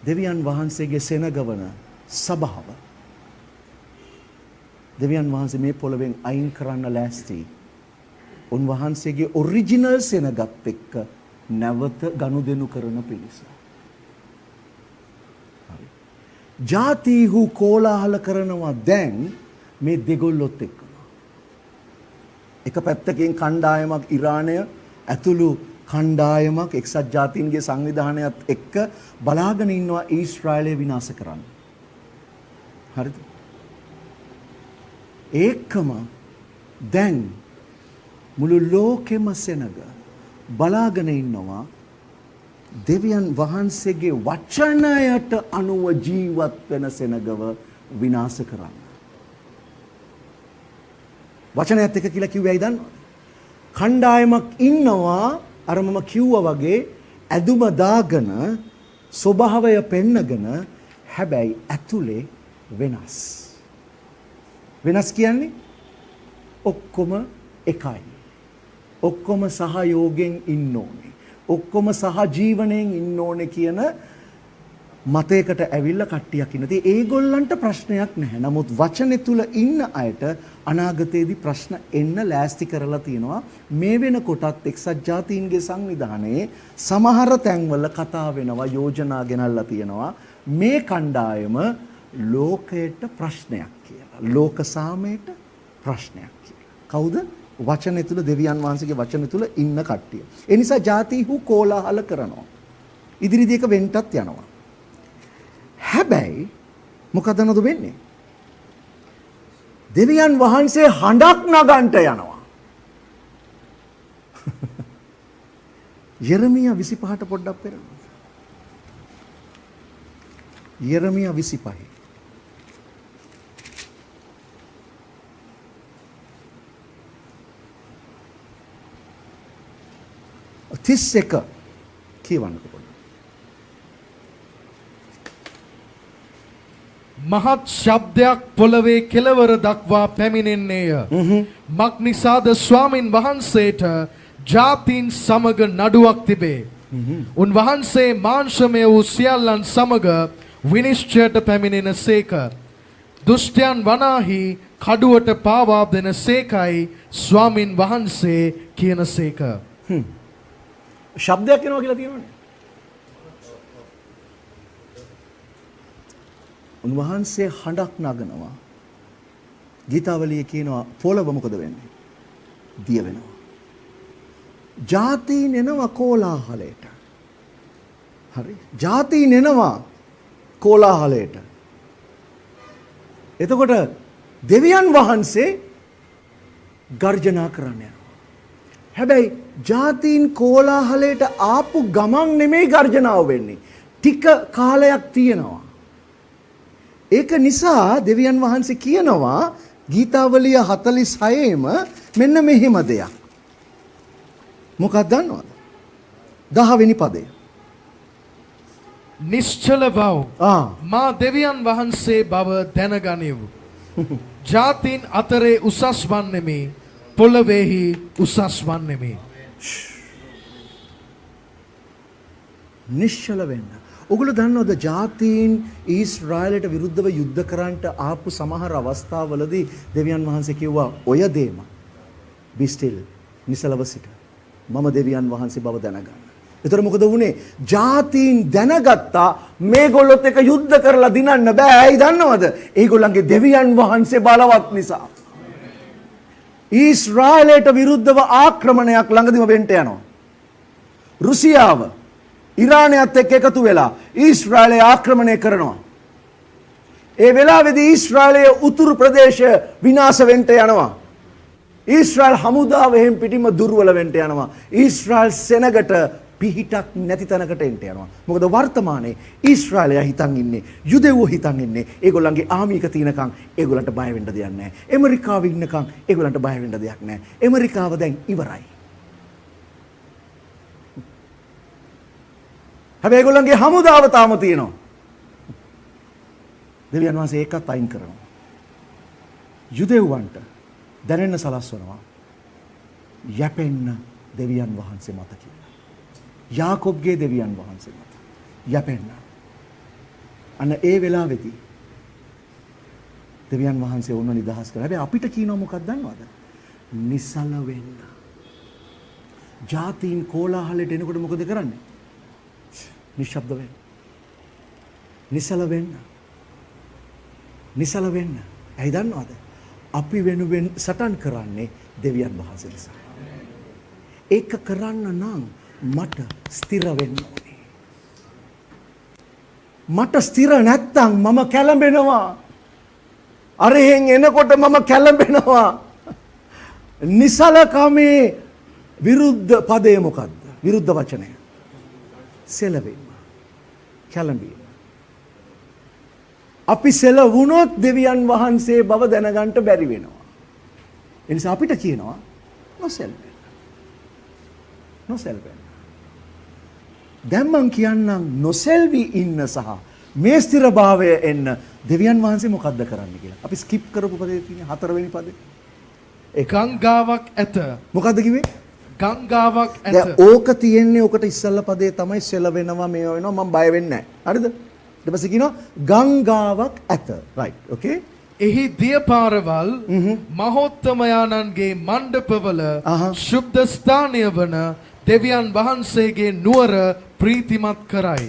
දෙවියන් වහන්සේගේ සෙනගවන සභාව දෙවියන් වහන්සේ මේ පොළවෙන් අයින් කරන්න ලෑස්ති. උන්වහන්සේගේ ඔරිජිනල් සෙනගත් එක්ක නැවත ගනුදෙනු කරන පිණිස. හරි. ජාතිහු කෝලාහල කරනවා දැන් මේ දෙගොල්ලොත් එක්ක. එක පැත්තකින් කණ්ඩායමක් ඉරානය ඇතුළු කණ්ඩායමක් එක්සත් ජාතීන්ගේ සංවිධානයත් එක්ක බලාගෙන ඉන්නවා ඊශ්‍රායලය විනාශ කරන්න. හරිද? ඒකම දැන් මුළු ලෝකෙම සෙනග බලාගෙන ඉන්නවා දෙවියන් වහන්සේගේ වචනයට අනුව ජීවත් වෙන සෙනගව විනාශ කරන්න. වචනයත් එක්ක කියලා කිව්වයි දන්නවද? කණ්ඩායමක් ඉන්නවා අර මම කිව්වා වගේ ඇදුම දාගෙන ස්වභාවය පෙන්නගෙන හැබැයි ඇතුලේ වෙනස්. වෙනස් කියන්නේ ඔක්කොම එකයි. ඔක්කොම සහයෝගයෙන් ඉන්න ඕනේ. ඔක්කොම සහජීවණයෙන් ඉන්න ඕනේ කියන මතයකට ඇවිල්ලා කට්ටියක් ඉන්න. ඉතින් ඒගොල්ලන්ට ප්‍රශ්නයක් නැහැ. නමුත් වචනේ තුල ඉන්න අයට අනාගතයේදී ප්‍රශ්න එන්න ලෑස්ති කරලා තියෙනවා. මේ වෙනකොටත් එක්සත් ජාතීන්ගේ සංවිධානයේ සමහර තැන්වල කතා වෙනවා, යෝජනා ගෙනල්ලා තියෙනවා. මේ කණ්ඩායම ලෝකයට ප්‍රශ්නයක් කියලා. ලෝක සාමයට ප්‍රශ්නයක් කියලා. කවුද? වචනේ තුල දෙවියන් වහන්සේගේ වචනේ තුල ඉන්න කට්ටිය. ඒ නිසා ජාතිහු කෝලාහල කරනවා. ඉදිරියදී එක වෙන්නත් යනවා. හැබැයි මොකද නේද වෙන්නේ? දෙවියන් වහන්සේ හඬක් නගන්ට යනවා. යෙරමියා 25ට පොඩ්ඩක් පෙරන්න. යෙරමියා 25. 31 කියවන්නකො පොඩ්ඩක්. මහත් ශබ්දයක් පොළවේ කෙළවර දක්වා පැමිණෙන්නේය. මක් නිසාද ස්වාමින් වහන්සේට ජාතීන් සමග නඩුවක් තිබේ. උන්වහන්සේ මාංශමය වූ සියල්ලන් සමග විනිශ්චයට පැමිණෙන සේක. දුෂ්ටයන් වනාහි කඩුවට පාවා දෙන සේකයි ස්වාමින් වහන්සේ කියන සේක. ශබ්දයක් එනවා කියලා තියෙනවනේ. උන්වහන්සේ හඬක් නගනවා. ගීතාවලියේ කියනවා පොළව මොකද වෙන්නේ? දිය වෙනවා. ජාතීන් එනවා කෝලාහලයට. හරි. ජාතීන් එනවා කෝලාහලයට. එතකොට දෙවියන් වහන්සේ ගර්ජනා කරන්න යනවා. හැබැයි ජාතීන් කෝලාහලයට ආපු ගමන් නෙමෙයි ගර්ජනාව වෙන්නේ. ටික කාලයක් තියෙනවා. ඒක නිසා දෙවියන් වහන්සේ කියනවා ගීතාවලිය 46ෙම මෙන්න මෙහෙම දෙයක්. මොකක්ද දන්නවද? 10 වෙනි පදය. නිශ්චල බව මා දෙවියන් වහන්සේ බව දැනගනිව්. ජාතීන් අතරේ උසස් වන්නෙමි, පොළොවේහි උසස් වන්නෙමි. නිශ්චල වෙන්න. ඔගොල්ලෝ දන්නවද ජාතීන් ඊශ්‍රායලට විරුද්ධව යුද්ධ කරන්නට ආපු සමහර අවස්ථාවලදී දෙවියන් වහන්සේ කිව්වා ඔය දේම be still නිසලව සිට මම දෙවියන් වහන්සේ බව දැනගන්න. ඒතර මොකද වුනේ? ජාතීන් දැනගත්තා මේගොල්ලොත් එක යුද්ධ කරලා දිනන්න බෑ. ඇයි දන්නවද? ඒගොල්ලන්ගේ දෙවියන් වහන්සේ බලවත් නිසා. ඊශ්‍රායලයට විරුද්ධව ආක්‍රමණයක් ළඟදිම වෙන්න යනවා. රුසියාව ඉරානයත් එක්ක එකතු වෙලා ඊශ්‍රායලය ආක්‍රමණය කරනවා. ඒ වෙලාවේදී ඊශ්‍රායලයේ උතුරු ප්‍රදේශය විනාශ වෙන්න යනවා. ඊශ්‍රායල් හමුදාව එහෙන් පිටින්ම දුර්වල වෙන්න යනවා. ඊශ්‍රායල් සෙනගට පිහිටක් නැති තැනකට එන්න යනවා. මොකද වර්තමානයේ ඊශ්‍රායලය හිතන් ඉන්නේ, යුදෙව්වෝ හිතන් ඉන්නේ ඒගොල්ලන්ගේ ආමික තිනකන් ඒගොල්ලන්ට බය වෙන්න දෙයක් නැහැ. ඇමරිකාව ඉන්නකන් ඒගොල්ලන්ට බය වෙන්න දෙයක් නැහැ. ඇමරිකාව දැන් ඉවරයි. හැබැයි ඒගොල්ලන්ගේ හමුදාව තාම තියෙනවා. දෙවියන් වහන්සේ ඒකත් අයින් කරනවා. යුදෙව්වන්ට දැනෙන්න සලස්වනවා යැපෙන්න දෙවියන් වහන්සේ මත කියලා. යාකොබ්ගේ දෙවියන් වහන්සේ මත යැපෙන්න. අන්න ඒ වෙලාවේදී දෙවියන් වහන්සේ වුණ නිදහස් කරා. හැබැයි අපිට කියනවා මොකක්ද දන්නවද? නිසල වෙන්න. ජාතීන් කෝලාහලයට එනකොට මොකද කරන්නේ? නිශ්ශබ්ද වෙන්න. නිසල වෙන්න. නිසල වෙන්න. ඇයි දන්නවද? අපි වෙනුවෙන් සටන් කරන්නේ දෙවියන් වහන්සේ නිසා. ඒක කරන්න නම් මට ස්ථිර වෙන්න ඕනේ. මට ස්ථිර නැත්තම් මම කැළඹෙනවා. අරහෙන් එනකොට මම කැළඹෙනවා. නිසලකමේ විරුද්ධ පදය මොකද්ද? විරුද්ධ වචනය. සෙලවීම. කැළඹීම. අපි සෙලවුණොත් දෙවියන් වහන්සේ බව දැනගන්න බැරි වෙනවා. ඒ නිසා අපිට කියනවා නොසෙල්වෙන්න. නොසෙල්වෙන්න. දැන් මං කියන්නම් නොසෙල්වි ඉන්න සහ මේ ස්ථිරභාවය එන්න දෙවියන් වහන්සේ මොකද්ද කරන්න කියලා. අපි ස්කිප් කරපු පදේ තියෙන 4 වෙනි පදේ. ඒ ගංගාවක් ඇත. මොකද්ද කිව්වේ? ගංගාවක් ඇත. දැන් ඕක තියෙන්නේ ඔකට ඉස්සල්ලා පදේ තමයි සෙලවෙනවා මේවා වෙනවා මම බය වෙන්නේ නැහැ. හරිද? ඊට පස්සේ කියනවා ගංගාවක් ඇත. right. okay. එහි දිය පාරවල් මහෝත්තමයාණන්ගේ මණ්ඩපවල ශුද්ධ ස්ථානය වන දෙවියන් වහන්සේගේ නුවර ප්‍රීතිමත් කරයි.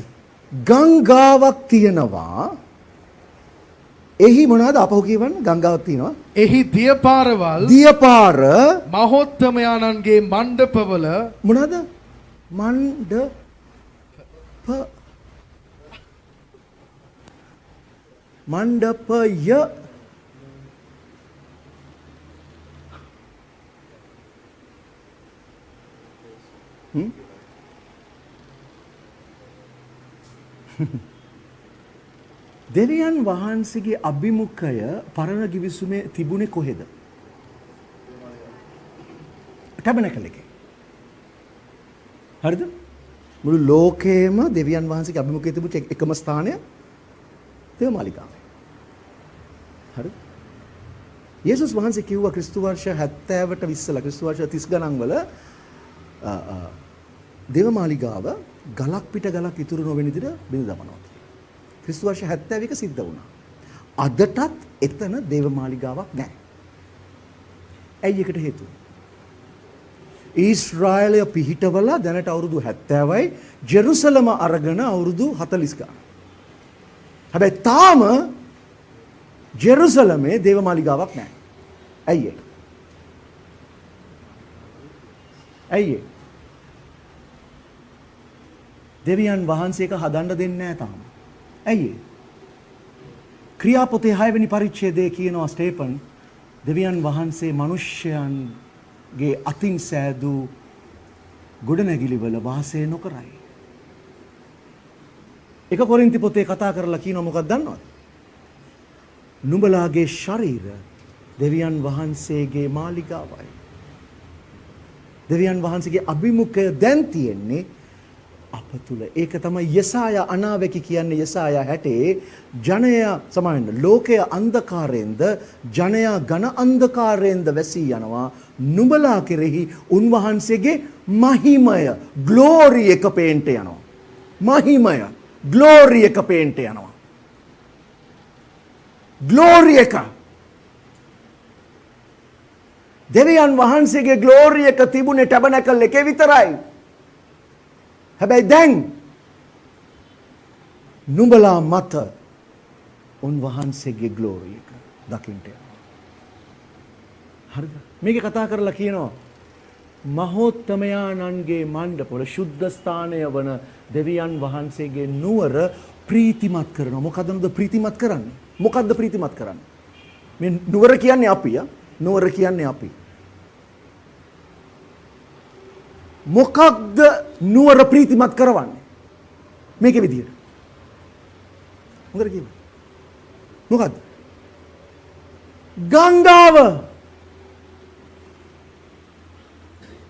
ගංගාවක් තියෙනවා. එහි මොනවාද අපහු කියවන්න? ගංගාවක් තියෙනවා. එහි දිය පාරවල් දියපාර මහෝත්තමයාණන්ගේ මණ්ඩපවල මොනවාද? මණ්ඩප මණ්ඩපය දෙවියන් වහන්සේගේ අභිමුඛය පරණ ගිවිසුමේ තිබුණේ කොහෙද? ටැබර්නකල් එකේ. හරිද? මුළු ලෝකේම දෙවියන් වහන්සේගේ අභිමුඛය තිබුණ එකම ස්ථානය දේවමාලිගාවයි. හරිද? යේසුස් වහන්සේ කිව්වා ක්‍රිස්තු වර්ෂ 70ට ඉස්සලා ක්‍රිස්තු වර්ෂ 30 ගණන් වල දේවමාලිගාව ගලක් පිට ගලක් ඉතුරු නොවෙන විදිහට බිඳ දමනවා. ක්‍රිස්තු වර්ෂ 71 සිද්ධ වුණා. අදටත් එතන දේවමාලිගාවක් නැහැ. ඇයි ඒකට හේතුව? ඊශ්‍රායලය පිහිටවලා දැනට අවුරුදු 70යි ජෙරුසලම අරගෙන අවුරුදු 40 ගාන. හැබැයි තාම ජෙරුසලමේ දේවමාලිගාවක් නැහැ. ඇයි ඒ? ඇයි ඒ? දෙවියන් වහන්සේක හදන්න දෙන්නේ නැහැ තාම. ඇයි ඒ? ක්‍රියාපොතේ 6 වෙනි පරිච්ඡේදයේ කියනවා ස්ටේපන් දෙවියන් වහන්සේ මිනිස්යන්ගේ අතින් සෑදූ ගොඩනැගිලිවල වාසය නොකරයි. එක කොරින්ති පොතේ කතා කරලා කියනවා මොකක්ද දන්නවද? නුඹලාගේ ශරීර දෙවියන් වහන්සේගේ මාලිගාවයි. දෙවියන් වහන්සේගේ අභිමුඛය දැන් තියෙන්නේ අප තුල. ඒක තමයි යෙසායා අනාවැකි කියන්නේ. යෙසායා 60 ජනයා සමාවෙන්න ලෝකය අන්ධකාරයෙන්ද ජනයා ඝන අන්ධකාරයෙන්ද වැසී යනවා. නුඹලා කෙරෙහි උන්වහන්සේගේ මහිමය ග්ලෝරි එක පේන්ට යනවා. මහිමය ග්ලෝරි එක පේන්ට යනවා. ග්ලෝරි එක දෙවියන් වහන්සේගේ ග්ලෝරි එක තිබුණේ ටැබර්නකල් එකේ විතරයි. හැබැයි දැන් නුඹලා මත උන්වහන්සේගේ ග්ලෝරි එක දකින්ට යනවා. හරිද? මේක කතා කරලා කියනවා මහෝත්තමයාණන්ගේ මණ්ඩපවල ශුද්ධ ස්ථානය වන දෙවියන් වහන්සේගේ නුවර ප්‍රීතිමත් කරනවා. මොකදද ප්‍රීතිමත් කරන්නේ? මොකද්ද ප්‍රීතිමත් කරන්නේ? මේ නුවර කියන්නේ අපි. නුවර කියන්නේ අපි. මොකක්ද නුවර ප්‍රීතිමත් කරවන්නේ? මේකේ විදියට. මොකද කියන්නේ? මොකද්ද? ගංගාව.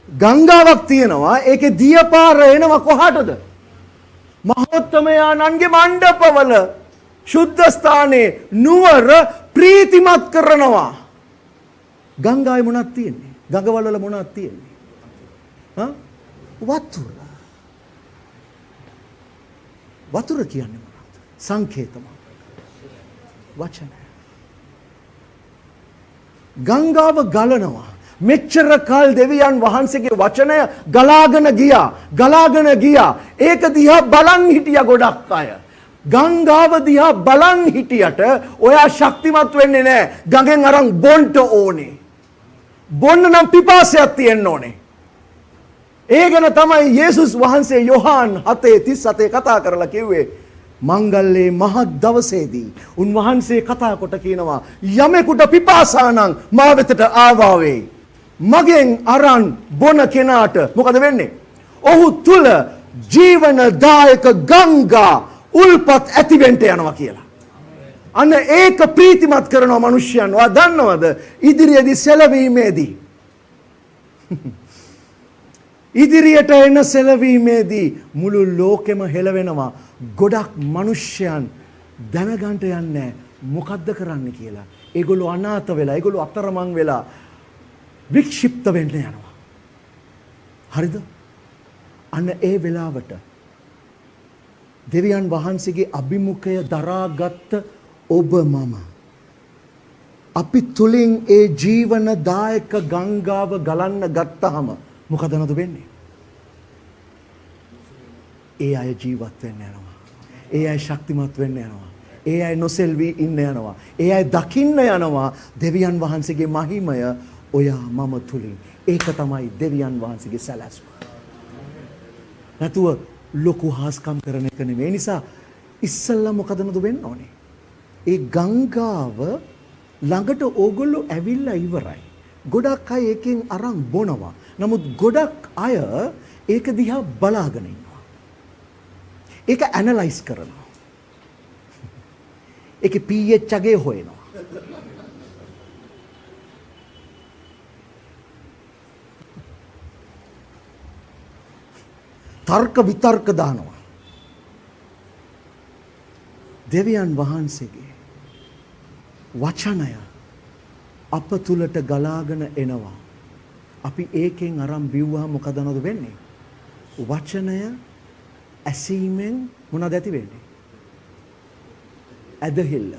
ගංගාවක් තියෙනවා. ඒකේ දියපාර එනවා කොහාටද? මහෝත්තමයාණන්ගේ මණ්ඩපවල ශුද්ධ ස්ථානයේ නුවර ප්‍රීතිමත් කරනවා. ගංගාවේ මොනවද තියෙන්නේ? ගඟවල වල මොනවද තියෙන්නේ? වතුර. වතුර කියන්නේ මොනවද? සංකේතම. වචන. ගංගාව ගලනවා. මෙච්චර කල් දෙවියන් වහන්සේගේ වචනය ගලාගෙන ගියා. ඒක දිහා බලන් හිටියා ගොඩක් අය. ගංගාව දිහා බලන් හිටියට ඔයා ශක්තිමත් වෙන්නේ නැහැ. ගඟෙන් අරන් බොන්න ඕනේ. බොන්න නම් පිපාසයක් තියෙන්න ඕනේ. ඒ ගැන තමයි යේසුස් වහන්සේ යොහාන් 7:37 කතා කරලා කිව්වේ. මංගල්‍යයේ මහත් දවසේදී උන්වහන්සේ කතා කොට කියනවා යමෙකුට පිපාසා නම් මා වෙතට ආවා වේ. මගෙන් අරන් බොන කෙනාට මොකද වෙන්නේ? ඔහු තුල ජීවනදායක ගංගා උල්පත් ඇතිවෙන්න යනවා කියලා. අන්න ඒක ප්‍රීතිමත් කරනවා මිනිස්යන්. ඔයා දන්නවද? ඉදිරියේදී සැලවීමේදී ඉදිරියට එන සැලවීමේදී මුළු ලෝකෙම හෙළවෙනවා. ගොඩක් මිනිස්යන් දැනගන්න යන්නේ මොකද්ද කරන්න කියලා. ඒගොල්ලෝ අනාථ වෙලා, ඒගොල්ලෝ අතරමං වෙලා වික්ෂිප්ත වෙන්න යනවා. හරිද? අන්න ඒ වෙලාවට දෙවියන් වහන්සේගේ අභිමුඛය දරාගත් ඔබ මම අපි තුලින් ඒ ජීවනදායක ගංගාව ගලන්න ගත්තාම මොකද නේද වෙන්නේ? ඒ අය ජීවත් වෙන්න යනවා. ඒ අය ශක්තිමත් වෙන්න යනවා. ඒ අය නොසෙල්වි ඉන්න යනවා. ඒ අය දකින්න යනවා දෙවියන් වහන්සේගේ මහිමය ඔයා මම තුලින්. ඒක තමයි දෙවියන් වහන්සේගේ සැලැස්ම. නැතුව ලොකු හාස්කම් කරන එක නෙමෙයි. ඒ නිසා ඉස්සල්ලා මොකද නේද වෙන්න ඕනේ? ඒ ගංගාව ළඟට ඕගොල්ලෝ ඇවිල්ලා ඉවරයි. ගොඩක් අය එකෙන් අරන් බොනවා. නමුත් ගොඩක් අය ඒක දිහා බලාගෙන ඉන්නවා. ඒක ඇනලයිස් කරනවා. ඒකේ pH අගේ හොයනවා. තර්ක විතර්ක දානවා. දෙවියන් වහන්සේගේ වචනය අප තුලට ගලාගෙන එනවා. අපි ඒකෙන් අරන් බිව්වහම මොකද නේද වෙන්නේ? වචනය ඇසීමෙන් මොනවද ඇති වෙන්නේ? ඇදහිල්ල.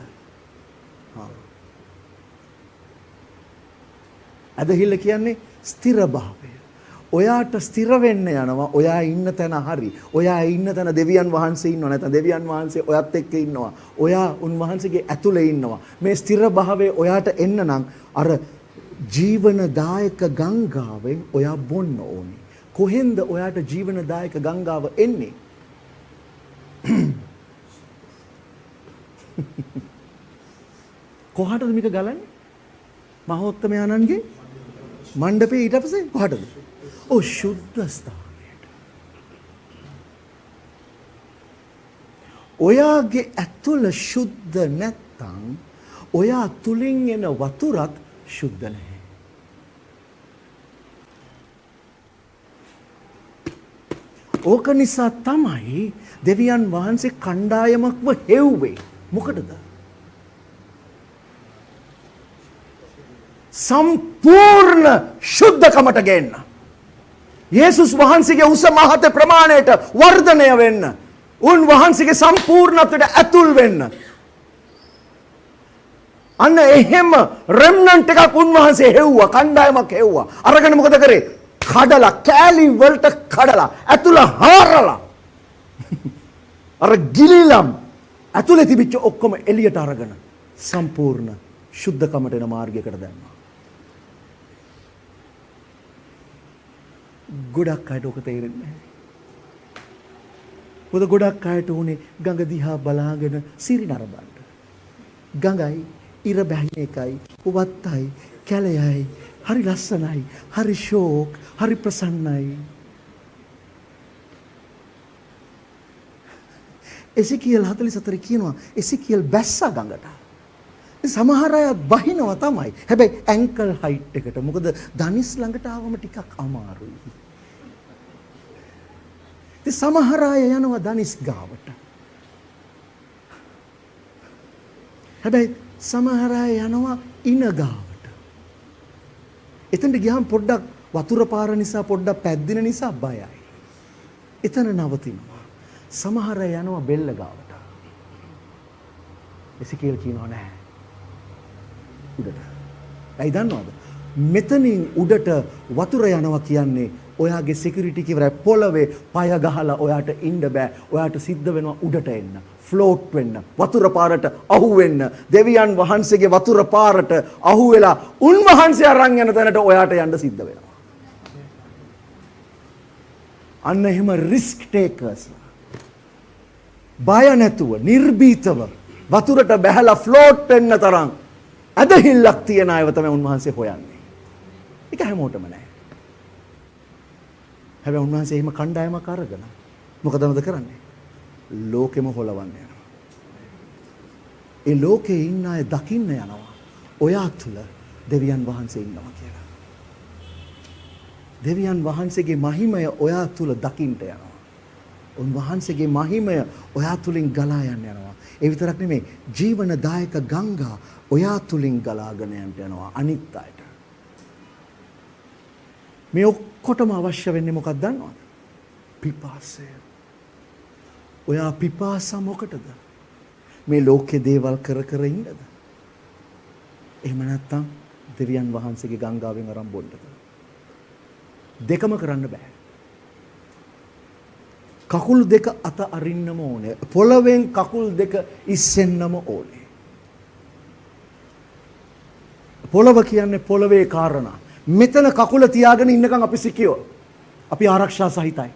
ඇදහිල්ල කියන්නේ ස්ථිර භාවය. ඔයාට ස්ථිර වෙන්න යනවා. ඔයා ඉන්න තැන හරි. ඔයා ඉන්න තැන දෙවියන් වහන්සේ ඉන්නව නැත්නම් දෙවියන් වහන්සේ ඔයත් එක්ක ඉන්නවා. ඔයා උන්වහන්සේගේ ඇතුලේ ඉන්නවා. මේ ස්ථිර භාවයේ ඔයාට එන්න නම් අර ජීවනදායක ගංගාවෙන් ඔයා බොන්න ඕනේ. කොහෙන්ද ඔයාට ජීවනදායක ගංගාව එන්නේ? කොහාටද මේක ගලන්නේ? මහෝත්තමයාණන්ගේ මණ්ඩපේ. ඊට පස්සේ කොහාටද? ඔව් ශුද්ධ ස්ථානය. ඔයාගේ ඇතුළ සුද්ධ නැත්තම් ඔයා තුලින් එන වතුරත් සුද්ධ නැහැ. ඕක නිසා තමයි දෙවියන් වහන්සේ කණ්ඩායමක්ව හෙව්වේ. මොකටද? සම්පූර්ණ ශුද්ධකමට ගෙන්න. යේසුස් වහන්සේගේ උස මහත ප්‍රමාණයට වර්ධනය වෙන්න. උන් වහන්සේගේ සම්පූර්ණත්වයට ඇතුල් වෙන්න. අන්න එහෙම රෙම්නන්ට් එකක් උන්වහන්සේ හෙව්වා, කණ්ඩායමක් හෙව්වා. අරගෙන මොකද කරේ? කඩලා, කෑලි වලට කඩලා, ඇතුළ හාරලා. අර ගිලිලම් ඇතුලේ තිබිච්ච ඔක්කොම එළියට අරගෙන සම්පූර්ණ ශුද්ධකමට එන මාර්ගයකට දැම්මා. ගොඩක් අයට ඔක තේරෙන්නේ නැහැ. මොකද ගොඩක් අයට උනේ ගඟ දිහා බලාගෙන සිරි නරඹන්න. ගඟයි, ඉර බැහින එකයි, උවත්තයි, කැලයයි, හරි ලස්සනයි, හරි ෂෝක්, හරි ප්‍රසන්නයි. එසිකියල් 44 කියනවා එසිකියල් බැස්සා ගඟට. සමහර අය බහිනවා තමයි. හැබැයි ඇන්කල් හයිට් එකට. මොකද ධනිස් ළඟට ආවම ටිකක් අමාරුයි. ඉතින් සමහර අය යනවා ධනිස් ගාවට. හැබැයි සමහර අය යනවා ඉන ගාවට. එතනට ගියාම පොඩ්ඩක් වතුර පාර නිසා පොඩ්ඩක් පැද්දෙන නිසා බයයි. එතන නවතිනවා. සමහර අය යනවා බෙල්ල ගාවට. එසිකියල් කියනවා නෑ. උඩට. ඇයි දන්නවද? මෙතනින් උඩට වතුර යනවා කියන්නේ ඔයාගේ සිකියුරිටි කිවරයි පොළවේ පය ගහලා ඔයාට ඉන්න බෑ. ඔයාට සිද්ධ වෙනවා උඩට එන්න, ෆ්ලෝට් වෙන්න, වතුර පාරට අහු වෙන්න. දෙවියන් වහන්සේගේ වතුර පාරට අහු වෙලා උන්වහන්සේ අරන් යන තැනට ඔයාට යන්න සිද්ධ වෙනවා. අන්න එහෙම රිස්ක් ටේකර්ස්. බය නැතුව, නිර්භීතව වතුරට බැහැලා ෆ්ලෝට් වෙන්න තරම් අදහිල්ලක් තියන අයව තමයි උන්වහන්සේ හොයන්නේ. ඒක හැමෝටම නෑ. හැබැයි උන්වහන්සේ එහෙම කණ්ඩායමක් අරගෙන මොකදමද කරන්නේ? ලෝකෙම හොලවන්න යනවා. ඒ ලෝකේ ඉන්න අය දකින්න යනවා. ඔයා තුල දෙවියන් වහන්සේ ඉන්නවා කියලා. දෙවියන් වහන්සේගේ මහිමය ඔයා තුල දකින්න යනවා. උන්වහන්සේගේ මහිමය ඔයා තුලින් ගලා යනවා. ඒ විතරක් නෙමෙයි ජීවනදායක ගංගා ඔයා තුලින් ගලාගෙන යනවා අනිත් අයට. මේ ඔක්කොටම අවශ්‍ය වෙන්නේ මොකක්ද දන්නවද? පිපාසය. ඔයා පිපාසා මොකටද? මේ ලෝකේ දේවල් කර කර ඉන්නද? එහෙම නැත්නම් දෙවියන් වහන්සේගේ ගංගාවෙන් අරන් බොන්නද? දෙකම කරන්න බෑ. කකුල් දෙක අත අරින්නම ඕනේ. පොළවෙන් කකුල් දෙක ඉස්සෙන්නම ඕනේ. පොළව කියන්නේ පොළවේ කාරණා. මෙතන කකුල තියාගෙන ඉන්නකම් අපි සිකියෝ. අපි ආරක්ෂා සහිතයි.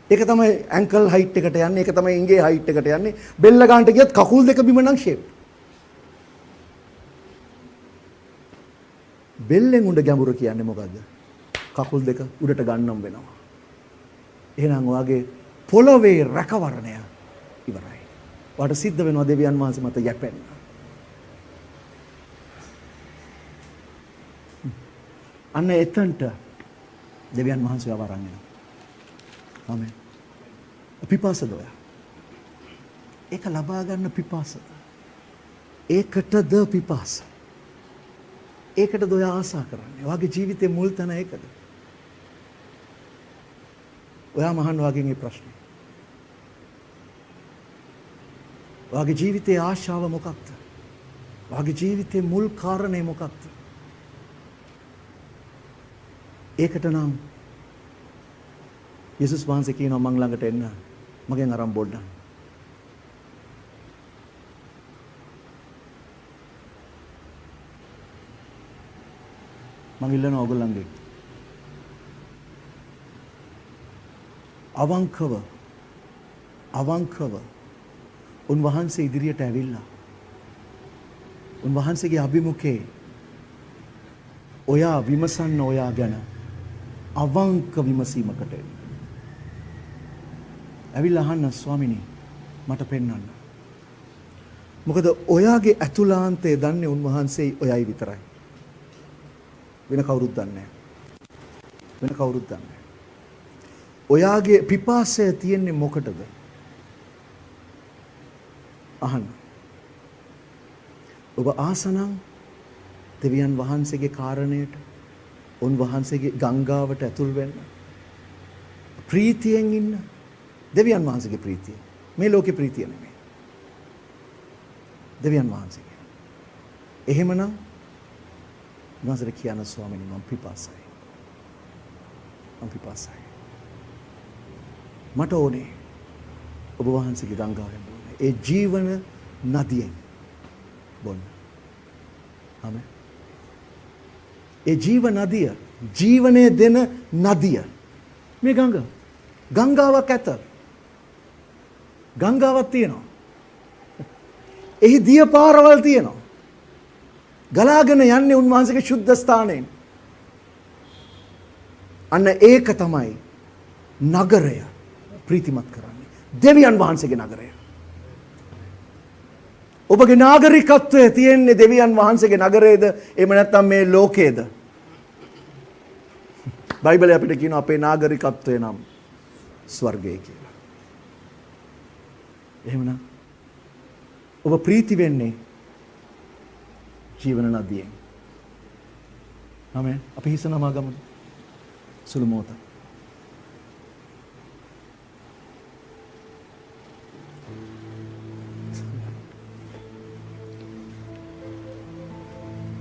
ඒක තමයි ඇන්කල් හයිට් එකට යන්නේ. ඒක තමයි ඉංගේ හයිට් එකට යන්නේ. බෙල්ල ගන්නට ගියත් කකුල් දෙක බිම නම් ෂේප්. බෙල්ලෙන් උඩ ගැඹුර කියන්නේ මොකද්ද? කකුල් දෙක උඩට ගන්නම් වෙනවා. එහෙනම් ඔයාගේ පොළවේ රැකවරණය ඉවරයි. ඔයාට සිද්ධ වෙනවා දෙවියන් වහන්සේ මත යැපෙන්න. අන්න එතනට දෙවියන් වහන්සේ වරන් යනවා. ආමෙන්. පිපාසද ඔයා? ඒක ලබා ගන්න පිපාසද? ඒකටද පිපාස? ඒකටද ඔයා ආසා කරන්නේ? ඔයාගේ ජීවිතේ මුල් තැන ඒකද? ඔයා මහන් වගේ මේ ප්‍රශ්නේ. ඔයාගේ ජීවිතේ ආශාව මොකක්ද? ඔයාගේ ජීවිතේ මුල් කාරණේ මොකක්ද? ඒකට නම් යේසුස් වහන්සේ කියනවා මං ළඟට එන්න මගෙන් අරන් බොන්න. මං ඉල්ලනවා ඔයගොල්ලන්ගේ අවංකව උන්වහන්සේ ඉදිරියට ඇවිල්ලා උන්වහන්සේගේ අභිමුඛේ ඔයා විමසන්න ඔයා ගැන අවංක විමසීමකට එන්න. ඇවිල්ලා අහන්න ස්වාමිනී මට පෙන්වන්න. මොකද ඔයාගේ ඇතුළාන්තය දන්නේ උන්වහන්සේ ඔයයි විතරයි. වෙන කවුරුත් දන්නේ නැහැ. වෙන කවුරුත් දන්නේ නැහැ. ඔයාගේ පිපාසය තියෙන්නේ මොකටද? අහන්න. ඔබ ආසනම් දෙවියන් වහන්සේගේ කාරණයට උන්වහන්සේගේ ගංගාවට ඇතුල් වෙන්න. ප්‍රීතියෙන් ඉන්න. දෙවියන් වහන්සේගේ ප්‍රීතිය. මේ ලෝකේ ප්‍රීතිය නෙමෙයි. දෙවියන් වහන්සේගේ. එහෙමනම් උන්වහන්සේට කියන ස්වාමීනි මම පිපාසයි. මම පිපාසයි. මට ඕනේ ඔබ වහන්සේගේ ගංගාවෙන් බොන්න. ඒ ජීවන නදියෙන් බොන්න. ආමෙන්. ඒ ජීව නදිය, ජීවනය දෙන නදිය. මේ ගංගාවක් ඇත. ගංගාවක් තියෙනවා. එහි දිය පාරවල් තියෙනවා. ගලාගෙන යන්නේ උන්වහන්සේගේ ශුද්ධ ස්ථානයෙන්. අන්න ඒක තමයි නගරය ප්‍රීතිමත් කරන්නේ. දෙවියන් වහන්සේගේ නගරය. ඔබගේ නාගරිකත්වය තියෙන්නේ දෙවියන් වහන්සේගේ නගරයේද? එහෙම නැත්නම් මේ ලෝකයේද? බයිබලය අපිට කියනවා අපේ නාගරිකත්වය නම් ස්වර්ගය කියලා. එහෙමනම් ඔබ ප්‍රීති වෙන්නේ ජීවන නදියෙන්. ආමෙන්. අපි හිස නමා ගමු. සුළු මොහොතක්.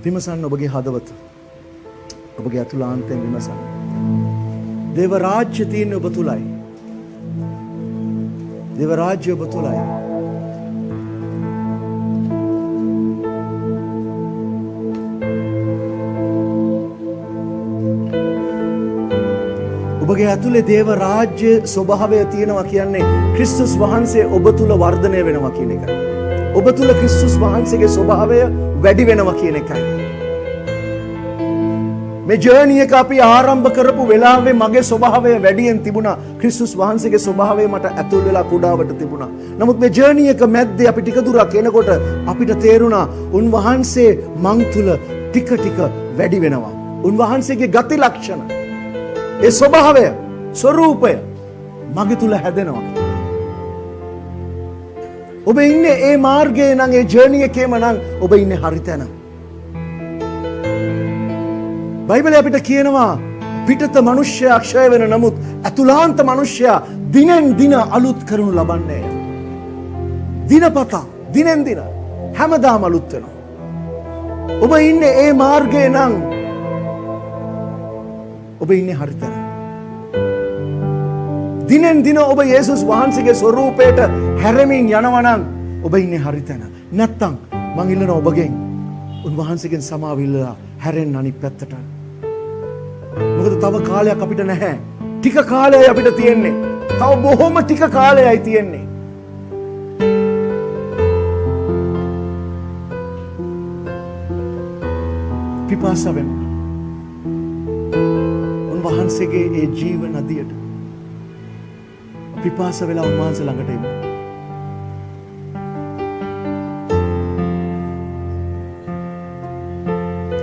විමසන්න ඔබගේ හදවත. ඔබගේ අතුලාන්තයෙන් විමසන්න. දේව රාජ්‍ය තියෙන්නේ ඔබ තුලයි. දේව රාජ්‍ය ඔබ තුලයි. ඔබගේ ඇතුලේ දේව රාජ්‍ය ස්වභාවය තියෙනවා කියන්නේ ක්‍රිස්තුස් වහන්සේ ඔබ තුල වර්ධනය වෙනවා කියන එකයි. ඔබ තුල ක්‍රිස්තුස් වහන්සේගේ ස්වභාවය වැඩි වෙනවා කියන එකයි. මේ ජර්නි එක අපි ආරම්භ කරපු වෙලාවේ මගේ ස්වභාවය වැඩියෙන් තිබුණා. ක්‍රිස්තුස් වහන්සේගේ ස්වභාවය මට ඇතුල් වෙලා කුඩාවට තිබුණා. නමුත් මේ ජර්නි එක මැද්දේ අපි ටික දුරක් එනකොට අපිට තේරුණා උන්වහන්සේ මං තුල ටික ටික වැඩි වෙනවා. උන්වහන්සේගේ ගති ලක්ෂණ, ඒ ස්වභාවය, ස්වરૂපය මගේ තුල හැදෙනවා. ඔබ ඉන්නේ ඒ මාර්ගයේ නම්, ඒ ජර්නි එකේම නම් ඔබ ඉන්නේ හරි තැන. බයිබලය අපිට කියනවා පිටත මිනිස්සයා ක්ෂය වෙන නමුත් අතුලාන්ත මිනිස්සයා දිනෙන් දින අලුත් කරනු ලබන්නේ. දිනපතා දිනෙන් දින හැමදාම අලුත් වෙනවා. ඔබ ඉන්නේ ඒ මාර්ගයේ නම් ඔබ ඉන්නේ හරි තැන. දිනෙන් දින ඔබ යේසුස් වහන්සේගේ ස්වරූපයට හැරෙමින් යනවා නම් ඔබ ඉන්නේ හරි තැන. නැත්තම් මං ඉල්ලනවා ඔබගෙන් උන්වහන්සේගෙන් සමාව ඉල්ලලා හැරෙන්න අනිත් පැත්තට. මොකද තව කාලයක් අපිට නැහැ. ටික කාලයයි අපිට තියෙන්නේ. තව බොහොම ටික කාලයයි තියෙන්නේ. පිපාස වෙන්න. උන්වහන්සේගේ ඒ ජීව නදියට පිපාස වෙලා උන්වහන්සේ ළඟට එන්න.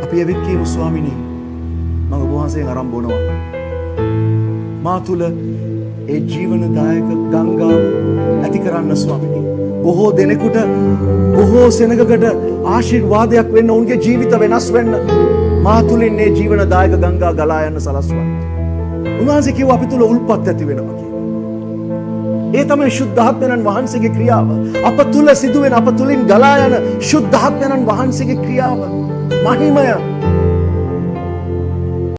අපි එවිත් කියමු ස්වාමිනී මම ඔබ වහන්සේගෙන් අරන් බොනවා. මා තුල ඒ ජීවනදායක ගංගාව ඇති කරන්න ස්වාමිනී. බොහෝ දෙනෙකුට බොහෝ සෙනගකට ආශිර්වාදයක් වෙන්න, උන්ගේ ජීවිත වෙනස් වෙන්න මා තුලින් මේ ජීවනදායක ගංගා ගලා යන්න සලස්වන්න. උන්වහන්සේ කිව්වා අපි තුල උල්පත් ඇති වෙනවා කියලා. ඒ තමයි ශුද්ධාත්මයන් වහන්සේගේ ක්‍රියාව. අප තුල සිදුවෙන, අප තුලින් ගලා යන ශුද්ධාත්මයන් වහන්සේගේ ක්‍රියාව. මහිමය